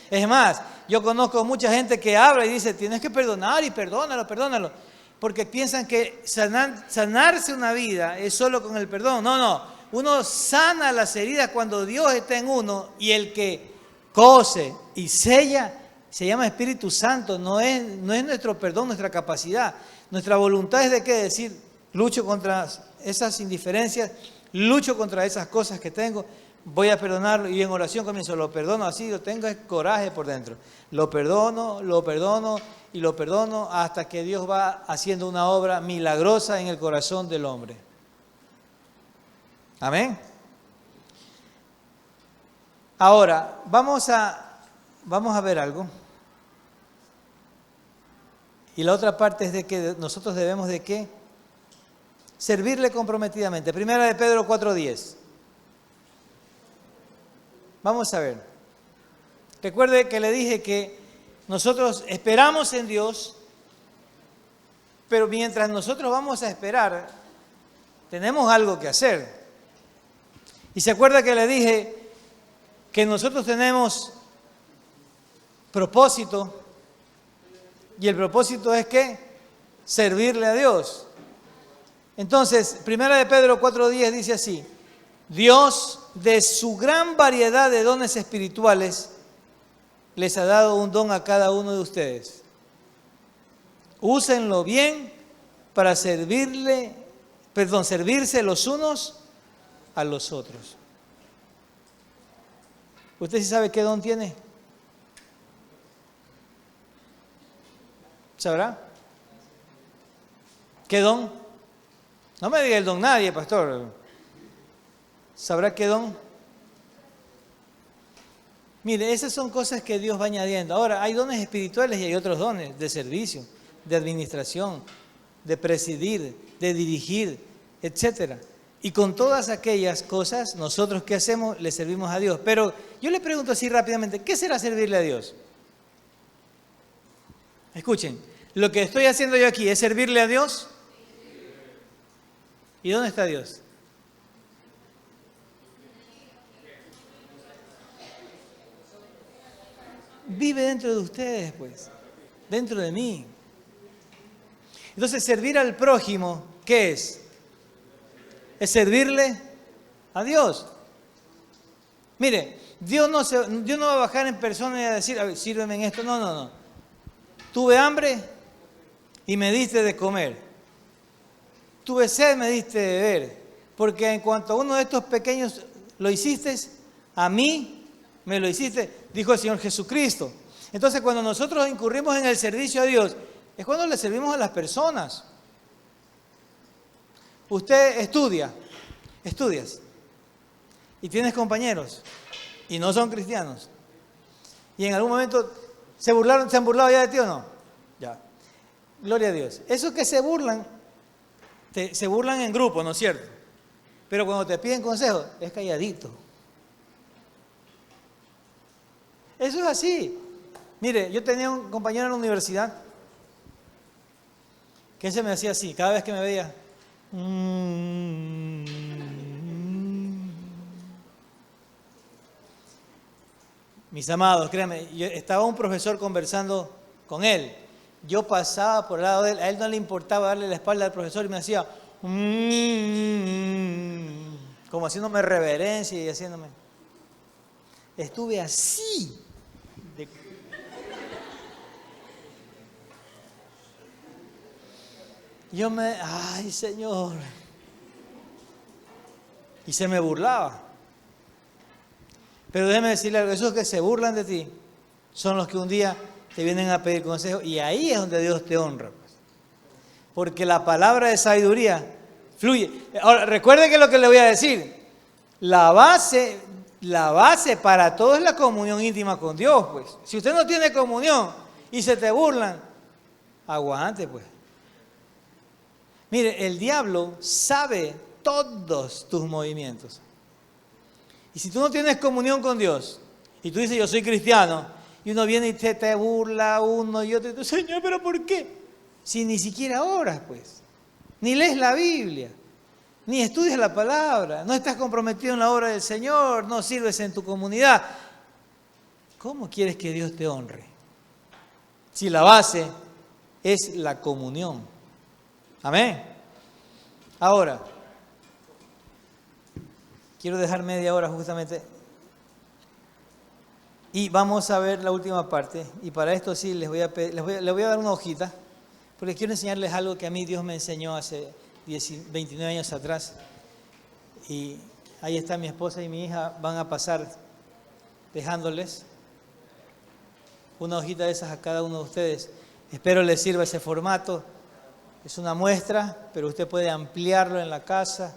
Es más, yo conozco mucha gente que habla y dice, tienes que perdonar y perdónalo, porque piensan que sanarse una vida es solo con el perdón. No, uno sana las heridas cuando Dios está en uno y el que cose y sella se llama Espíritu Santo, no es nuestro perdón, nuestra capacidad. Nuestra voluntad es de qué decir, lucho contra esas indiferencias, lucho contra esas cosas que tengo, voy a perdonarlo y en oración comienzo, lo perdono así, lo tengo es coraje por dentro. Lo perdono y lo perdono hasta que Dios va haciendo una obra milagrosa en el corazón del hombre. Amén. Ahora, vamos a ver algo. Y la otra parte es de que nosotros debemos de qué? Servirle comprometidamente. Primera de Pedro 4:10. Vamos a ver. Recuerde que le dije que nosotros esperamos en Dios, pero mientras nosotros vamos a esperar, tenemos algo que hacer. Y se acuerda que le dije que nosotros tenemos propósito, y el propósito es que servirle a Dios. Entonces, primera de Pedro 4:10 dice así, Dios de su gran variedad de dones espirituales les ha dado un don a cada uno de ustedes. Úsenlo bien para servirse los unos a los otros. ¿Usted sí sabe qué don tiene? ¿Sabrá? ¿Qué don? No me diga el don nadie, pastor. ¿Sabrá qué don? Mire, esas son cosas que Dios va añadiendo. Ahora, hay dones espirituales y hay otros dones de servicio, de administración, de presidir, de dirigir, etc. Y con todas aquellas cosas, nosotros ¿qué hacemos? Le servimos a Dios. Pero yo le pregunto así rápidamente, ¿qué será servirle a Dios? Escuchen, lo que estoy haciendo yo aquí es servirle a Dios. ¿Y dónde está Dios? Vive dentro de ustedes, pues, dentro de mí. Entonces, servir al prójimo, ¿qué es? Es servirle a Dios. Mire, Dios no va a bajar en persona y a decir, a ver, sírveme en esto. No. Tuve hambre y me diste de comer. Tuve sed, me diste de beber. Porque en cuanto a uno de estos pequeños lo hiciste, a mí me lo hiciste, dijo el Señor Jesucristo. Entonces, cuando nosotros incurrimos en el servicio a Dios, es cuando le servimos a las personas. Usted estudias, y tienes compañeros, y no son cristianos, y en algún momento se han burlado ya de ti o no. Ya. Gloria a Dios. Esos que se burlan en grupo, ¿no es cierto? Pero cuando te piden consejo, es calladito. Eso es así. Mire, yo tenía un compañero en la universidad que se me hacía así, cada vez que me veía, Mis amados, créanme, estaba un profesor conversando con él. Yo pasaba por el lado de él, a él no le importaba darle la espalda al profesor y me hacía como haciéndome reverencia y haciéndome. Estuve así. Ay Señor. Y se me burlaba. Pero déjeme decirle algo, esos que se burlan de ti son los que un día te vienen a pedir consejo y ahí es donde Dios te honra. Pues. Porque la palabra de sabiduría fluye. Ahora, recuerde que lo que le voy a decir, la base para todo es la comunión íntima con Dios. Pues. Si usted no tiene comunión y se te burlan, aguante pues. Mire, el diablo sabe todos tus movimientos. Y si tú no tienes comunión con Dios, y tú dices, yo soy cristiano, y uno viene y te burla uno y otro, Señor, ¿pero por qué? Si ni siquiera oras, pues. Ni lees la Biblia, ni estudias la palabra, no estás comprometido en la obra del Señor, no sirves en tu comunidad. ¿Cómo quieres que Dios te honre? Si la base es la comunión. Amén. Ahora, quiero dejar media hora justamente y vamos a ver la última parte. Y para esto sí les voy a dar una hojita porque quiero enseñarles algo que a mí Dios me enseñó hace 29 años atrás. Y ahí está mi esposa y mi hija, van a pasar dejándoles una hojita de esas a cada uno de ustedes. Espero les sirva ese formato. Es una muestra, pero usted puede ampliarlo en la casa.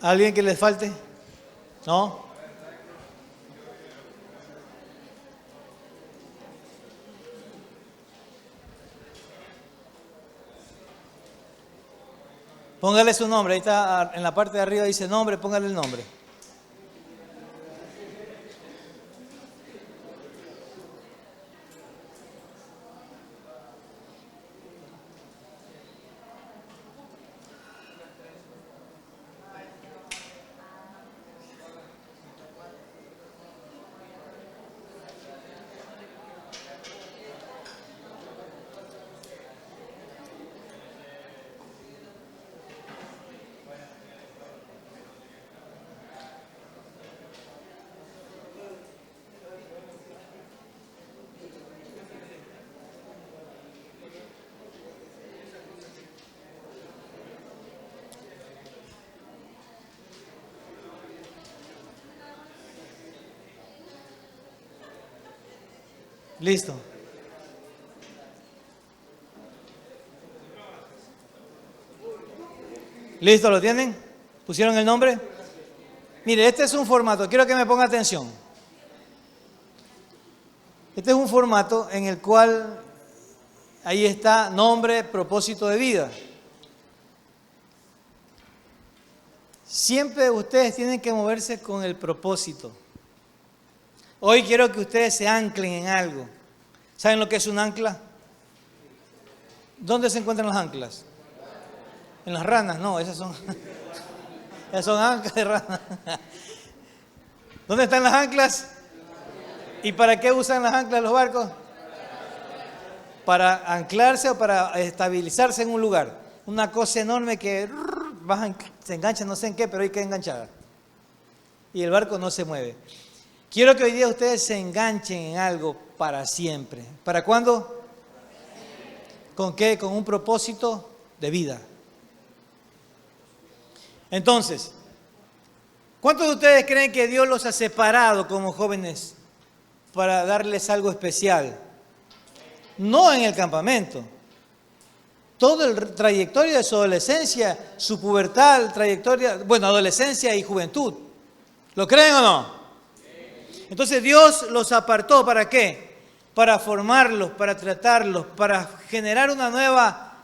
¿Alguien que les falte? ¿No? Póngale su nombre, ahí está en la parte de arriba dice nombre, póngale el nombre. Listo. ¿Listo? ¿Lo tienen? ¿Pusieron el nombre? Mire, este es un formato, quiero que me ponga atención. Este es un formato en el cual ahí está nombre, propósito de vida. siempre ustedes tienen que moverse con el propósito. Hoy quiero que ustedes se anclen en algo. ¿Saben lo que es un ancla? ¿Dónde se encuentran las anclas? En las ranas, no, esas son anclas de ranas. ¿Dónde están las anclas? ¿Y para qué usan las anclas los barcos? Para anclarse o para estabilizarse en un lugar. Una cosa enorme que se engancha no sé en qué, pero ahí queda enganchada. Y el barco no se mueve. Quiero que hoy día ustedes se enganchen en algo para siempre. ¿Para cuándo? ¿Con qué? Con un propósito de vida. Entonces, ¿cuántos de ustedes creen que Dios los ha separado como jóvenes para darles algo especial? No en el campamento. Toda la trayectoria de su adolescencia, su pubertad, adolescencia y juventud. ¿Lo creen o no? Entonces Dios los apartó, ¿para qué? Para formarlos, para tratarlos, para generar una nueva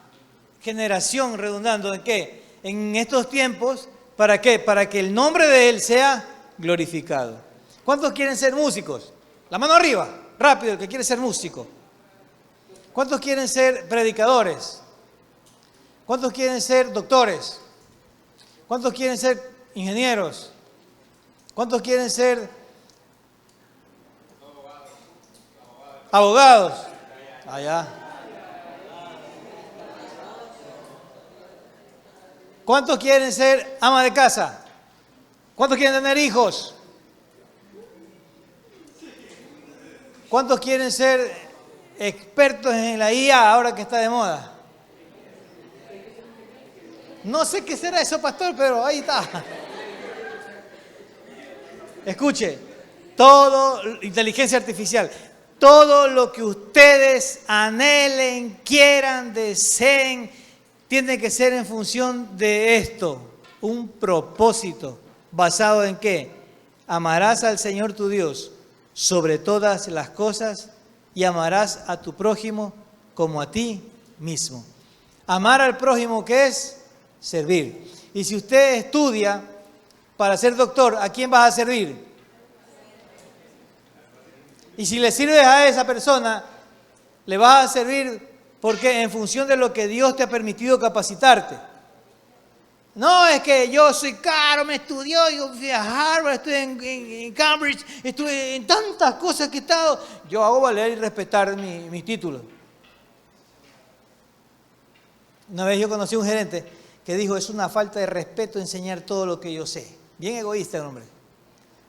generación, redundando en qué? En estos tiempos, ¿para qué? Para que el nombre de Él sea glorificado. ¿Cuántos quieren ser músicos? La mano arriba, rápido, el que quiere ser músico. ¿Cuántos quieren ser predicadores? ¿Cuántos quieren ser doctores? ¿Cuántos quieren ser ingenieros? ¿Cuántos quieren ser abogados? Allá. ¿Cuántos quieren ser ama de casa? ¿Cuántos quieren tener hijos? ¿Cuántos quieren ser expertos en la IA ahora que está de moda? No sé qué será eso, pastor, pero ahí está. Escuche, inteligencia artificial, todo lo que ustedes anhelen, quieran, deseen, tiene que ser en función de esto, un propósito. ¿Basado en qué? Amarás al Señor tu Dios sobre todas las cosas y amarás a tu prójimo como a ti mismo. Amar al prójimo, ¿qué es? Servir. Y si usted estudia para ser doctor, ¿a quién vas a servir? Y si le sirves a esa persona, le vas a servir porque en función de lo que Dios te ha permitido capacitarte. No es que yo soy caro, me estudió, yo fui a Harvard, estuve en Cambridge, estuve en tantas cosas que he estado. Yo hago valer y respetar mis títulos. Una vez yo conocí a un gerente que dijo, es una falta de respeto enseñar todo lo que yo sé. Bien egoísta el hombre.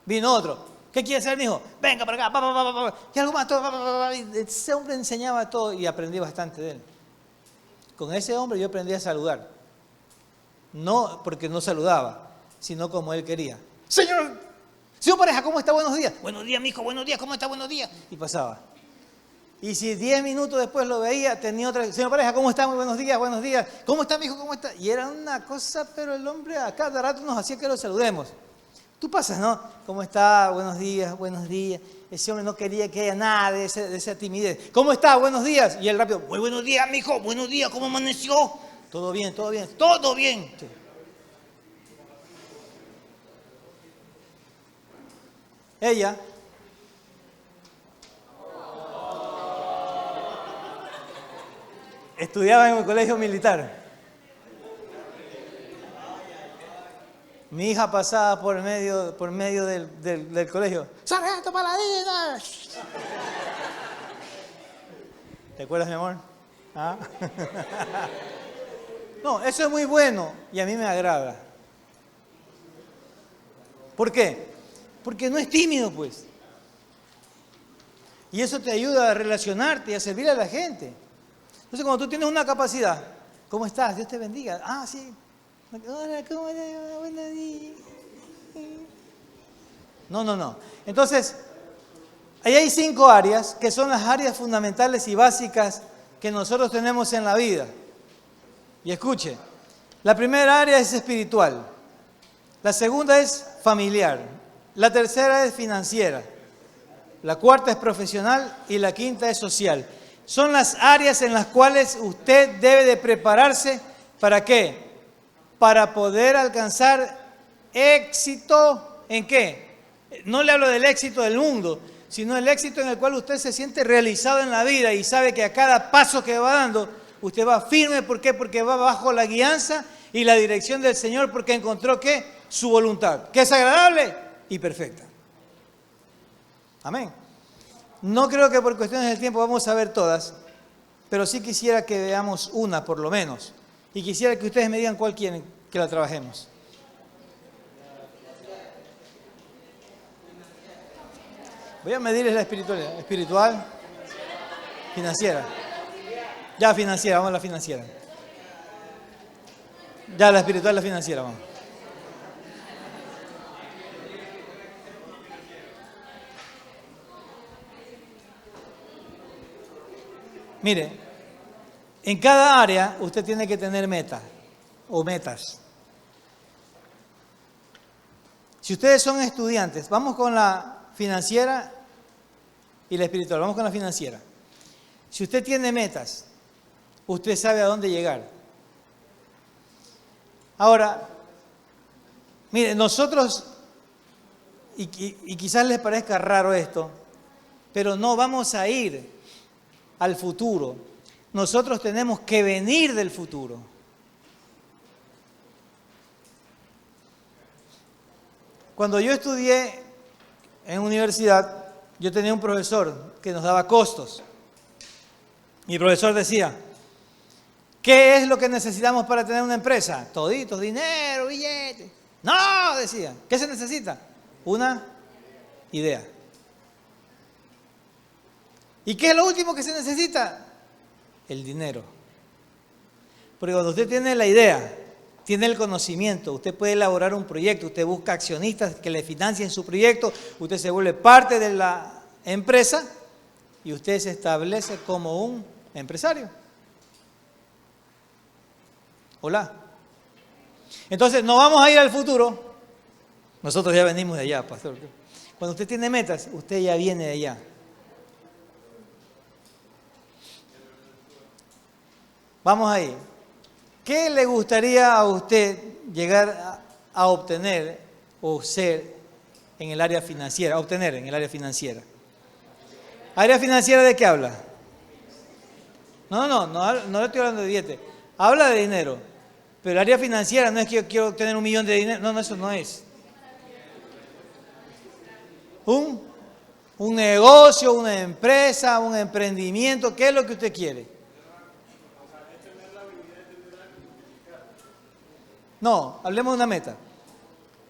Vino otro, ¿qué quiere hacer, mijo? Venga para acá, y algo más, ese hombre enseñaba todo y aprendí bastante de él. Con ese hombre yo aprendí a saludar. No porque no saludaba, sino como él quería. Señor pareja, ¿cómo está? Buenos días. Buenos días, mijo, buenos días, ¿cómo está? Buenos días. Y pasaba. Y si 10 minutos después lo veía, tenía otra. Señor pareja, ¿cómo está? Muy buenos días, buenos días. ¿Cómo está, mijo? ¿Cómo está? Y era una cosa, pero el hombre a cada rato nos hacía que lo saludemos. Tú pasas, ¿no? ¿Cómo está? Buenos días, buenos días. Ese hombre no quería que haya nada de esa timidez. ¿Cómo está? Buenos días. Y él rápido, muy buenos días, mijo, buenos días, ¿cómo amaneció? Todo bien, todo bien, todo bien. Sí. Ella estudiaba en un colegio militar. Mi hija pasaba por medio del colegio. ¡Sargento Paladino! ¿Te acuerdas, mi amor? ¿Ah? No, eso es muy bueno y a mí me agrada. ¿Por qué? Porque no es tímido, pues. Y eso te ayuda a relacionarte y a servir a la gente. Entonces, cuando tú tienes una capacidad, ¿cómo estás? Dios te bendiga. Ah, sí. Hola, ¿cómo estás? Buenos días. No. Entonces, ahí hay 5 áreas que son las áreas fundamentales y básicas que nosotros tenemos en la vida. Y escuche, la primera área es espiritual, la segunda es familiar, la tercera es financiera, la cuarta es profesional y la quinta es social. Son las áreas en las cuales usted debe de prepararse, ¿para qué? Para poder alcanzar éxito ¿en qué? No le hablo del éxito del mundo, sino el éxito en el cual usted se siente realizado en la vida y sabe que a cada paso que va dando, usted va firme. ¿Por qué? Porque va bajo la guianza y la dirección del Señor, porque encontró ¿qué? Su voluntad, que es agradable y perfecta. Amén. No creo que por cuestiones del tiempo vamos a ver todas, pero sí quisiera que veamos una por lo menos. Y quisiera que ustedes me digan cuál quieren que la trabajemos. Voy a medirles la espiritual, financiera. Ya financiera, vamos a la financiera. Ya la espiritual, la financiera, vamos. Mire, en cada área usted tiene que tener metas o metas. Si ustedes son estudiantes, vamos con la financiera y la espiritual, vamos con la financiera. Si usted tiene metas, usted sabe a dónde llegar. Ahora, mire, nosotros, y quizás les parezca raro esto, pero no vamos a ir al futuro. Nosotros tenemos que venir del futuro. Cuando yo estudié en universidad, yo tenía un profesor que nos daba costos. Mi profesor decía, ¿qué es lo que necesitamos para tener una empresa? Toditos, dinero, billetes. No, decía, ¿qué se necesita? Una idea. ¿Y qué es lo último que se necesita? El dinero. Porque cuando usted tiene la idea, tiene el conocimiento, usted puede elaborar un proyecto, usted busca accionistas que le financien su proyecto, usted se vuelve parte de la empresa y usted se establece como un empresario. Hola. Entonces, no vamos a ir al futuro. Nosotros ya venimos de allá, pastor. Cuando usted tiene metas, usted ya viene de allá. Vamos ahí. ¿Qué le gustaría a usted llegar a obtener o ser en el área financiera? Obtener en el área financiera. ¿Área financiera de qué habla? No le estoy hablando de billete. Habla de dinero. Pero el área financiera no es que yo quiero obtener 1 millón de dinero. No, eso no es. Un negocio, una empresa, un emprendimiento. ¿Qué es lo que usted quiere? No, hablemos de una meta.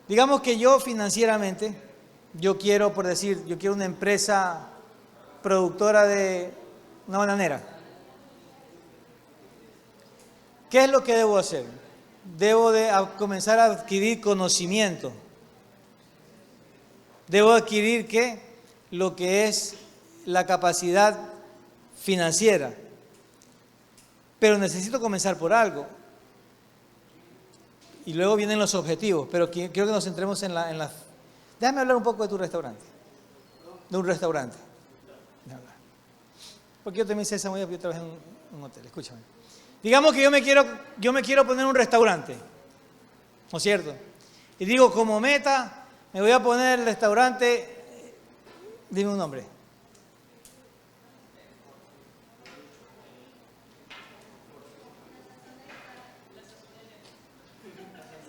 Digamos que yo financieramente, yo quiero, por decir, yo quiero una empresa productora de una bananera. ¿Qué es lo que debo hacer? Debo de comenzar a adquirir conocimiento. Debo adquirir ¿qué? Lo que es la capacidad financiera. Pero necesito comenzar por algo. Y luego vienen los objetivos, pero quiero que nos centremos en la... Déjame hablar un poco de tu restaurante. De un restaurante. Porque yo también sé esa yo trabajé en un hotel, escúchame. Digamos que yo me quiero poner un restaurante, ¿no es cierto? Y digo, como meta, me voy a poner el restaurante, dime un nombre.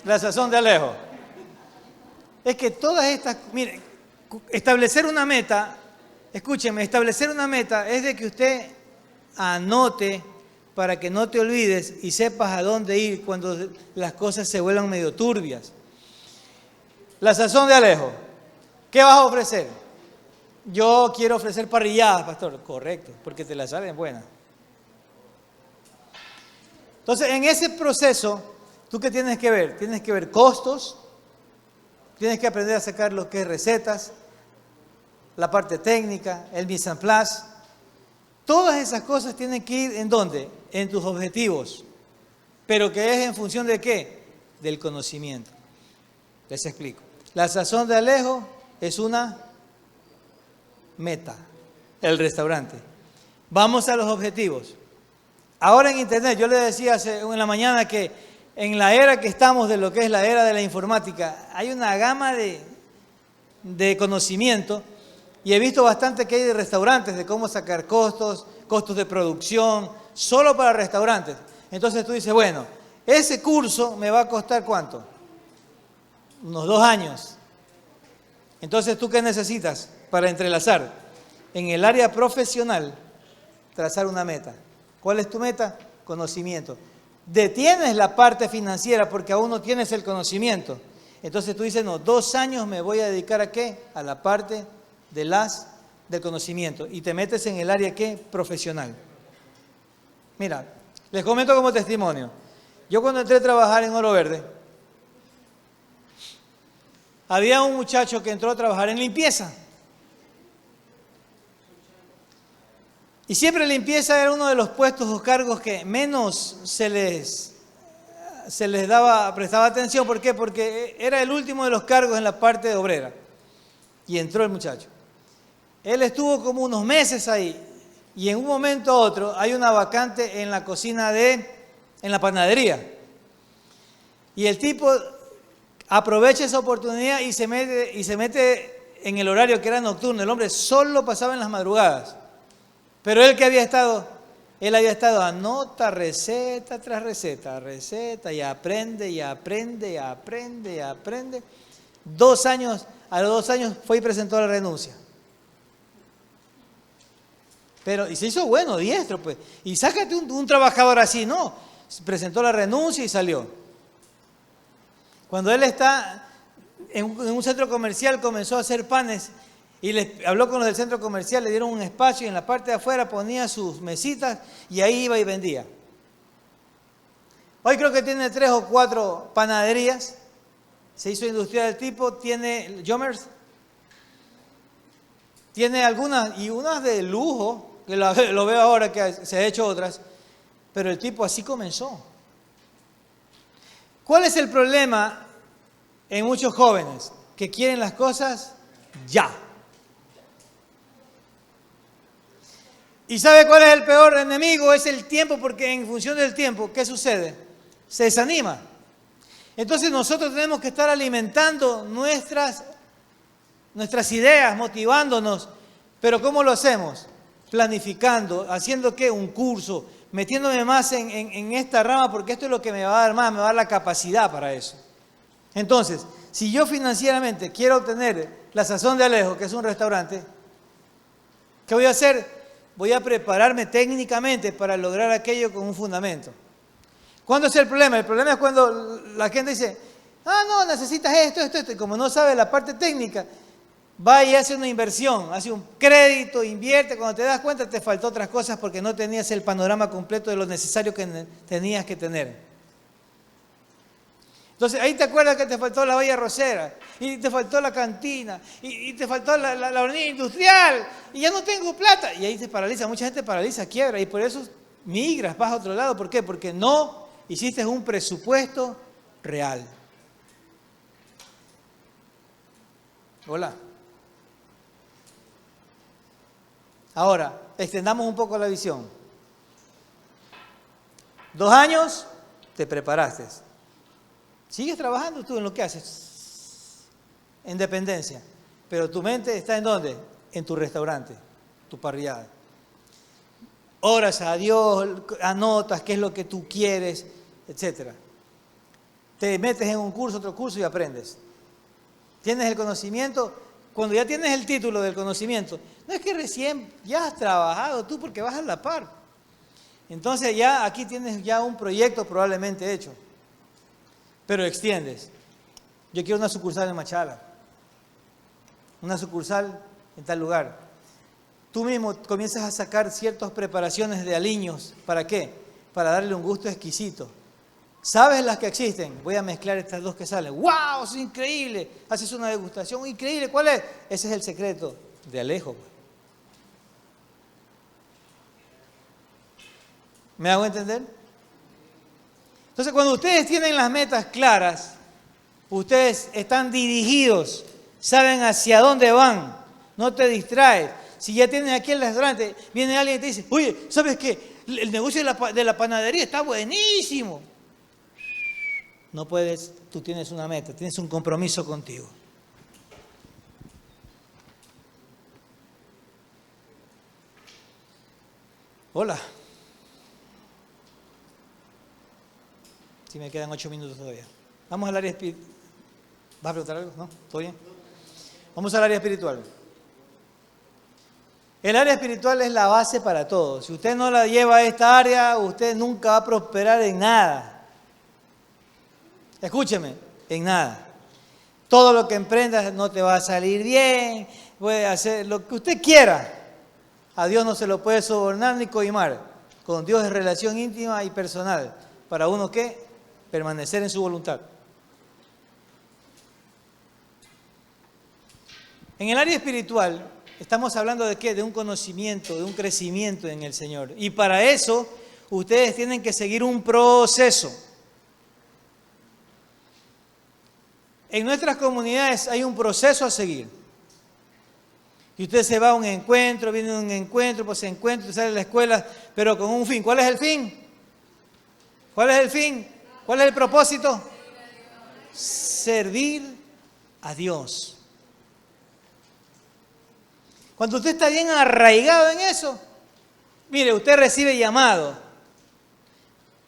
La Sazón de Alejo. Es que todas estas, mire, establecer una meta, escúcheme, establecer una meta es de que usted anote para que no te olvides y sepas a dónde ir cuando las cosas se vuelvan medio turbias. La Sazón de Alejo, ¿qué vas a ofrecer? Yo quiero ofrecer parrilladas, pastor. Correcto, porque te las salen buenas. Entonces, en ese proceso, ¿tú qué tienes que ver? Tienes que ver costos, tienes que aprender a sacar lo que es recetas, la parte técnica, el mise en place. Todas esas cosas tienen que ir ¿en dónde? En tus objetivos. ¿Pero que es en función de qué? Del conocimiento. Les explico. La Sazón de Alejo es una meta, el restaurante. Vamos a los objetivos. Ahora en internet, yo le decía en la mañana que en la era que estamos, de lo que es la era de la informática, hay una gama de conocimiento, y he visto bastante que hay de restaurantes, de cómo sacar costos de producción, solo para restaurantes. Entonces tú dices, bueno, ese curso me va a costar ¿cuánto? Unos 2 años. Entonces, ¿tú qué necesitas para entrelazar? En el área profesional, trazar una meta. ¿Cuál es tu meta? Conocimiento. Detienes la parte financiera porque aún no tienes el conocimiento. Entonces tú dices, no, 2 años me voy a dedicar ¿a qué? A la parte del conocimiento. Y te metes en el área ¿qué? Profesional. Mira, les comento como testimonio. Yo cuando entré a trabajar en Oro Verde, había un muchacho que entró a trabajar en limpieza. Y siempre limpieza era uno de los puestos o cargos que menos se les prestaba atención. ¿Por qué? Porque era el último de los cargos en la parte de obrera. Y entró el muchacho. Él estuvo como unos meses ahí. Y en un momento a otro hay una vacante en la cocina en la panadería. Y el tipo aprovecha esa oportunidad y se mete en el horario que era nocturno. El hombre solo pasaba en las madrugadas. Pero él había estado, anota receta tras receta, y aprende, y aprende, y aprende, y aprende. 2 años, a los 2 años fue y presentó la renuncia. Y se hizo bueno, diestro, pues. Y sácate un trabajador así, ¿no? Presentó la renuncia y salió. Cuando él está en un centro comercial, comenzó a hacer panes. Y les habló con los del centro comercial, le dieron un espacio y en la parte de afuera ponía sus mesitas y ahí iba y vendía. Hoy creo que tiene 3 o 4 panaderías. Se hizo industrial el tipo, tiene Jomers. Tiene algunas y unas de lujo, que lo veo ahora que se ha hecho otras. Pero el tipo así comenzó. ¿Cuál es el problema en muchos jóvenes? Que quieren las cosas ya. ¿Y sabe cuál es el peor enemigo? Es el tiempo, porque en función del tiempo, ¿qué sucede? Se desanima. Entonces nosotros tenemos que estar alimentando nuestras ideas, motivándonos. ¿Pero cómo lo hacemos? Planificando, haciendo ¿qué? Un curso, metiéndome más en esta rama, porque esto es lo que me va a dar más, me va a dar la capacidad para eso. Entonces, si yo financieramente quiero obtener la Sazón de Alejo, que es un restaurante, ¿qué voy a hacer? Voy a prepararme técnicamente para lograr aquello con un fundamento. ¿Cuándo es el problema? El problema es cuando la gente dice, no, necesitas esto. Y como no sabe la parte técnica, va y hace una inversión, hace un crédito, invierte. Cuando te das cuenta te faltó otras cosas porque no tenías el panorama completo de lo necesario que tenías que tener. Entonces ahí te acuerdas que te faltó la valla rosera, y te faltó la cantina, y te faltó la hornilla industrial, y ya no tengo plata. Y ahí te paraliza, mucha gente paraliza, quiebra, y por eso migras, vas a otro lado. ¿Por qué? Porque no hiciste un presupuesto real. Hola. Ahora, extendamos un poco la visión. 2 años, te preparaste. Sigues trabajando tú en lo que haces, en dependencia, pero tu mente está ¿en dónde? En tu restaurante, tu parrillada. Oras a Dios, anotas qué es lo que tú quieres, etc. Te metes en un curso, otro curso y aprendes. Tienes el conocimiento. Cuando ya tienes el título del conocimiento, no es que recién ya has trabajado tú porque vas a la par. Entonces ya aquí tienes ya un proyecto probablemente hecho. Pero extiendes. Yo quiero una sucursal en Machala. Una sucursal en tal lugar. Tú mismo comienzas a sacar ciertas preparaciones de aliños. ¿Para qué? Para darle un gusto exquisito. ¿Sabes las que existen? Voy a mezclar estas 2 que salen. ¡Wow! ¡Es increíble! Haces una degustación increíble. ¿Cuál es? Ese es el secreto de Alejo. ¿Me hago entender? Entonces, cuando ustedes tienen las metas claras, ustedes están dirigidos, saben hacia dónde van, no te distraes. Si ya tienes aquí el restaurante, viene alguien y te dice, oye, ¿sabes qué? El negocio de la panadería está buenísimo. No puedes, tú tienes una meta, tienes un compromiso contigo. Hola. Si me quedan 8 minutos todavía. Vamos al área espiritual. ¿Vas a preguntar algo? ¿No? ¿Todo bien? Vamos al área espiritual. El área espiritual es la base para todo. Si usted no la lleva a esta área, usted nunca va a prosperar en nada. Escúcheme, en nada. Todo lo que emprendas no te va a salir bien, puede hacer lo que usted quiera. A Dios no se lo puede sobornar ni coimar. Con Dios es relación íntima y personal. Para uno, ¿qué? Permanecer en su voluntad. En el área espiritual, estamos hablando de qué? De un conocimiento, de un crecimiento en el Señor. Y para eso, ustedes tienen que seguir un proceso. En nuestras comunidades hay un proceso a seguir. Y usted se va a un encuentro, viene a un encuentro, pues se encuentra, sale de la escuela, pero con un fin. ¿Cuál es el fin? ¿Cuál es el fin? ¿Cuál es el propósito? Servir a Dios. Cuando usted está bien arraigado en eso, mire, usted recibe llamado.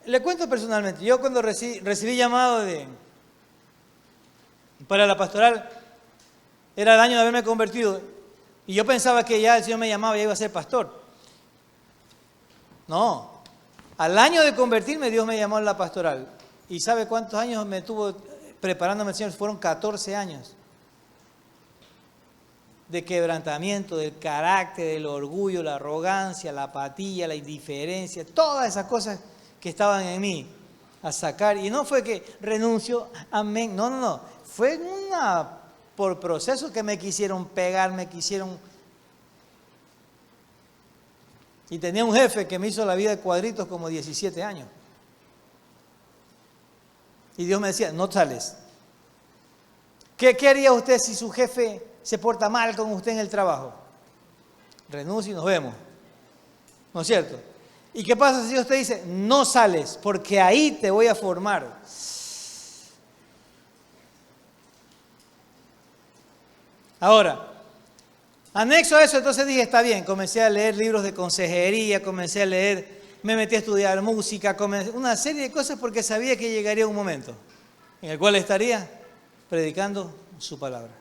Le cuento personalmente, yo cuando recibí llamado para la pastoral, era el año de haberme convertido, y yo pensaba que ya el Señor me llamaba y ya iba a ser pastor. No, al año de convertirme Dios me llamó a la pastoral. ¿Y sabe cuántos años me tuvo preparándome el Señor? Fueron 14 años. De quebrantamiento, del carácter, del orgullo, la arrogancia, la apatía, la indiferencia, todas esas cosas que estaban en mí a sacar. Y no fue que renuncio, amén, no. Fue por proceso que me quisieron pegar, me quisieron... Y tenía un jefe que me hizo la vida de cuadritos como 17 años. Y Dios me decía, no sales. ¿Qué haría usted si su jefe se porta mal con usted en el trabajo? Renuncia y nos vemos. ¿No es cierto? ¿Y qué pasa si usted dice, no sales, porque ahí te voy a formar? Ahora, anexo a eso, entonces dije, está bien, comencé a leer libros de consejería, me metí a estudiar música, una serie de cosas porque sabía que llegaría un momento en el cual estaría predicando su palabra.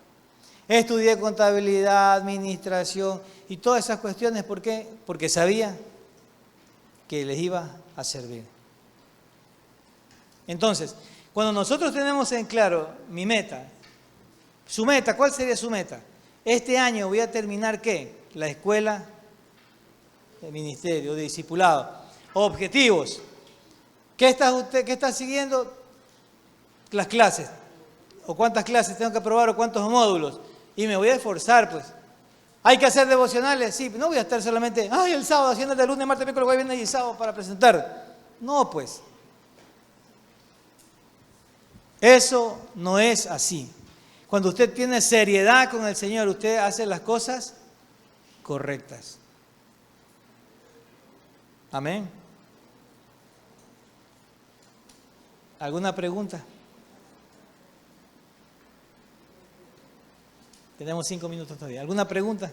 Estudié contabilidad, administración y todas esas cuestiones. ¿Por qué? Porque sabía que les iba a servir. Entonces, cuando nosotros tenemos en claro mi meta, su meta, ¿cuál sería su meta? Este año voy a terminar, ¿qué? La escuela de ministerio, de discipulado. Objetivos. ¿Qué está siguiendo? Las clases. ¿O cuántas clases tengo que aprobar o cuántos módulos? Y me voy a esforzar, pues. ¿Hay que hacer devocionales? Sí, no voy a estar solamente, el sábado haciendo de lunes, martes, miércoles, jueves, viernes y sábado para presentar. No, pues. Eso no es así. Cuando usted tiene seriedad con el Señor, usted hace las cosas correctas. Amén. ¿Alguna pregunta? Tenemos 5 minutos todavía. ¿Alguna pregunta?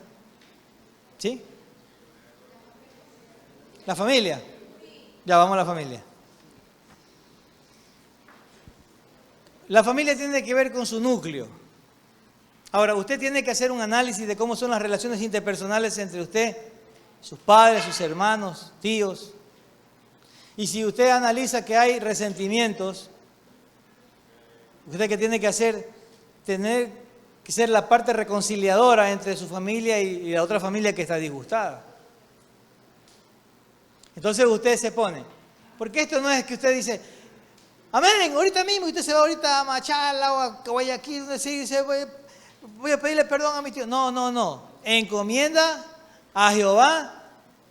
¿Sí? ¿La familia? Ya, vamos a la familia. La familia tiene que ver con su núcleo. Ahora, usted tiene que hacer un análisis de cómo son las relaciones interpersonales entre usted, sus padres, sus hermanos, tíos. Y si usted analiza que hay resentimientos, usted que tiene que hacer, tener que ser la parte reconciliadora entre su familia y la otra familia que está disgustada. Entonces usted se pone, porque esto no es que usted dice, amén, ahorita mismo, usted se va ahorita a Machala o a Guayaquil, donde se dice, voy a pedirle perdón a mi tío. No. Encomienda a Jehová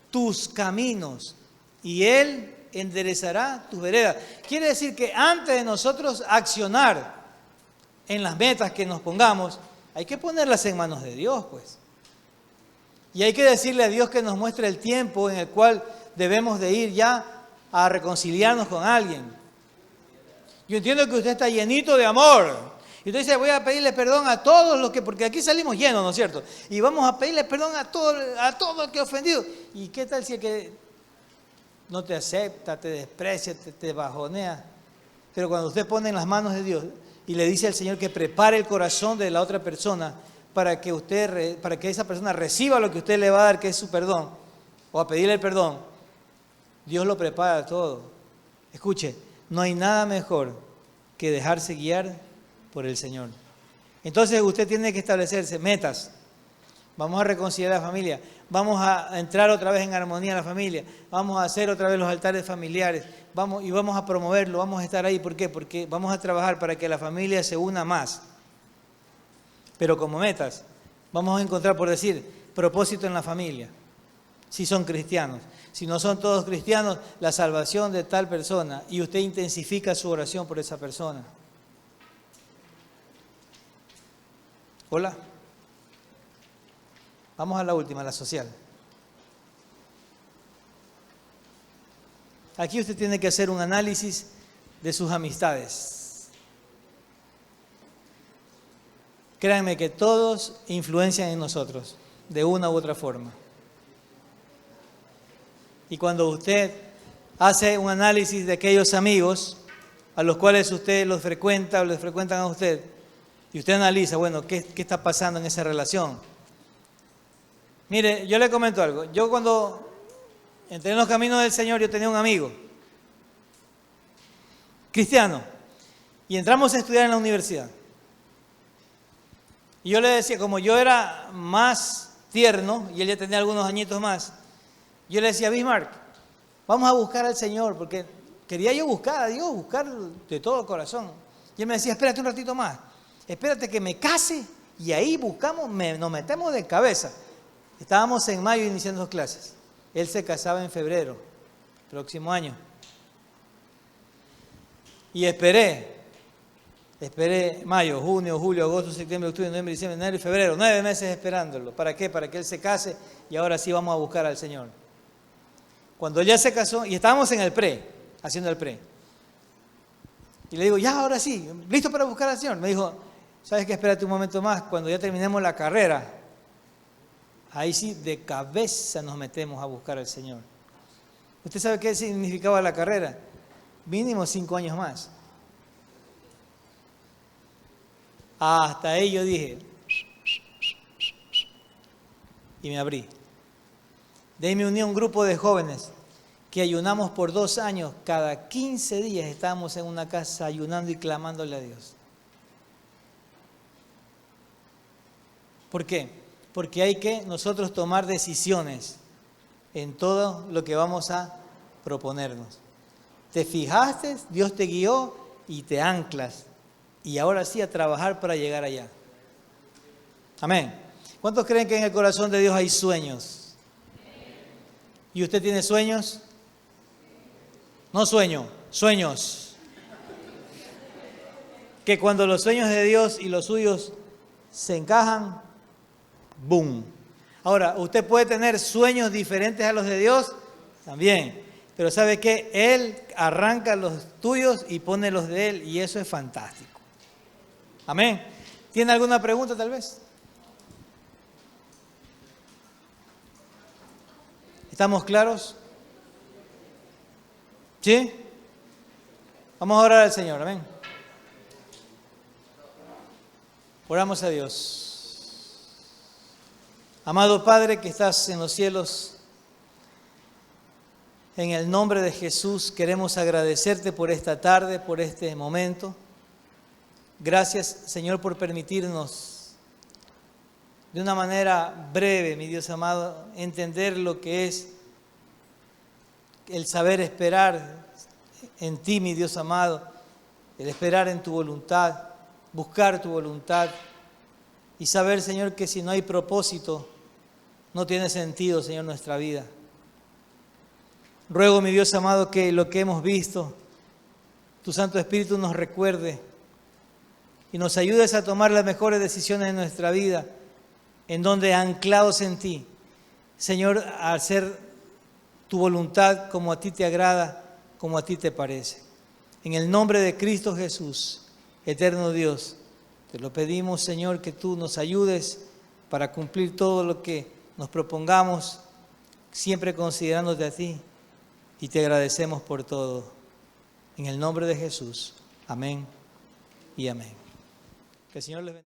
tus caminos y Él enderezará tus veredas. Quiere decir que antes de nosotros accionar en las metas que nos pongamos, hay que ponerlas en manos de Dios, pues. Y hay que decirle a Dios que nos muestre el tiempo en el cual debemos de ir ya a reconciliarnos con alguien. Yo entiendo que usted está llenito de amor. Y usted dice, voy a pedirle perdón a todos los que, porque aquí salimos llenos, ¿no es cierto? Y vamos a pedirle perdón a todo el que ha ofendido. ¿Y qué tal si el que no te acepta, te desprecia, te bajonea? Pero cuando usted pone en las manos de Dios y le dice al Señor que prepare el corazón de la otra persona para que esa persona reciba lo que usted le va a dar, que es su perdón, o a pedirle el perdón, Dios lo prepara todo. Escuche, no hay nada mejor que dejarse guiar por el Señor. Entonces usted tiene que establecerse metas. Vamos a reconciliar a la familia. Vamos a entrar otra vez en armonía en la familia. Vamos a hacer otra vez los altares familiares. Vamos a promoverlo, vamos a estar ahí. ¿Por qué? Porque vamos a trabajar para que la familia se una más. Pero como metas, vamos a encontrar, por decir, propósito en la familia. Si son cristianos. Si no son todos cristianos, la salvación de tal persona. Y usted intensifica su oración por esa persona. Hola. Vamos a la última, la social. Aquí usted tiene que hacer un análisis de sus amistades. Créanme que todos influencian en nosotros, de una u otra forma. Y cuando usted hace un análisis de aquellos amigos a los cuales usted los frecuenta o les frecuentan a usted, y usted analiza, bueno, ¿qué está pasando en esa relación? Mire, yo le comento algo. Yo cuando entré en los caminos del Señor, yo tenía un amigo cristiano y entramos a estudiar en la universidad. Y yo le decía, como yo era más tierno y él ya tenía algunos añitos más, yo le decía, Bismarck, vamos a buscar al Señor, porque quería yo buscar a Dios, buscar de todo corazón. Y él me decía, espérate un ratito más, espérate que me case y ahí buscamos, nos metemos de cabeza. Estábamos en mayo iniciando clases. Él se casaba en febrero, próximo año. Y esperé mayo, junio, julio, agosto, septiembre, octubre, noviembre, diciembre, enero y febrero. 9 meses esperándolo. ¿Para qué? Para que él se case y ahora sí vamos a buscar al Señor. Cuando él ya se casó, y estábamos en el haciendo el pre. Y le digo, ya, ahora sí, ¿listo para buscar al Señor? Me dijo, ¿sabes qué? Espérate un momento más, cuando ya terminemos la carrera. Ahí sí, de cabeza nos metemos a buscar al Señor. ¿Usted sabe qué significaba la carrera? Mínimo 5 años más. Hasta ahí yo dije, y me abrí. De ahí me uní a un grupo de jóvenes que ayunamos por 2 años. Cada 15 días estábamos en una casa ayunando y clamándole a Dios. ¿Por qué? Porque hay que nosotros tomar decisiones en todo lo que vamos a proponernos. Te fijaste, Dios te guió y te anclas. Y ahora sí a trabajar para llegar allá. Amén. ¿Cuántos creen que en el corazón de Dios hay sueños? ¿Y usted tiene sueños? No sueño, sueños. Que cuando los sueños de Dios y los suyos se encajan, ¡boom! Ahora, usted puede tener sueños diferentes a los de Dios, también. Pero ¿sabe qué? Él arranca los tuyos y pone los de Él, y eso es fantástico. Amén. ¿Tiene alguna pregunta tal vez? ¿Estamos claros? ¿Sí? Vamos a orar al Señor, amén. Oramos a Dios. Amado Padre que estás en los cielos, en el nombre de Jesús queremos agradecerte por esta tarde, por este momento. Gracias, Señor, por permitirnos de una manera breve, mi Dios amado, entender lo que es el saber esperar en ti, mi Dios amado, el esperar en tu voluntad, buscar tu voluntad y saber, Señor, que si no hay propósito, no tiene sentido, Señor, nuestra vida. Ruego, mi Dios amado, que lo que hemos visto, tu Santo Espíritu nos recuerde y nos ayudes a tomar las mejores decisiones en nuestra vida, en donde anclados en ti, Señor, a hacer tu voluntad como a ti te agrada, como a ti te parece. En el nombre de Cristo Jesús, eterno Dios, te lo pedimos, Señor, que tú nos ayudes para cumplir todo lo que nos propongamos, siempre considerándote a ti, y te agradecemos por todo. En el nombre de Jesús. Amén y amén. Que el Señor les bendiga.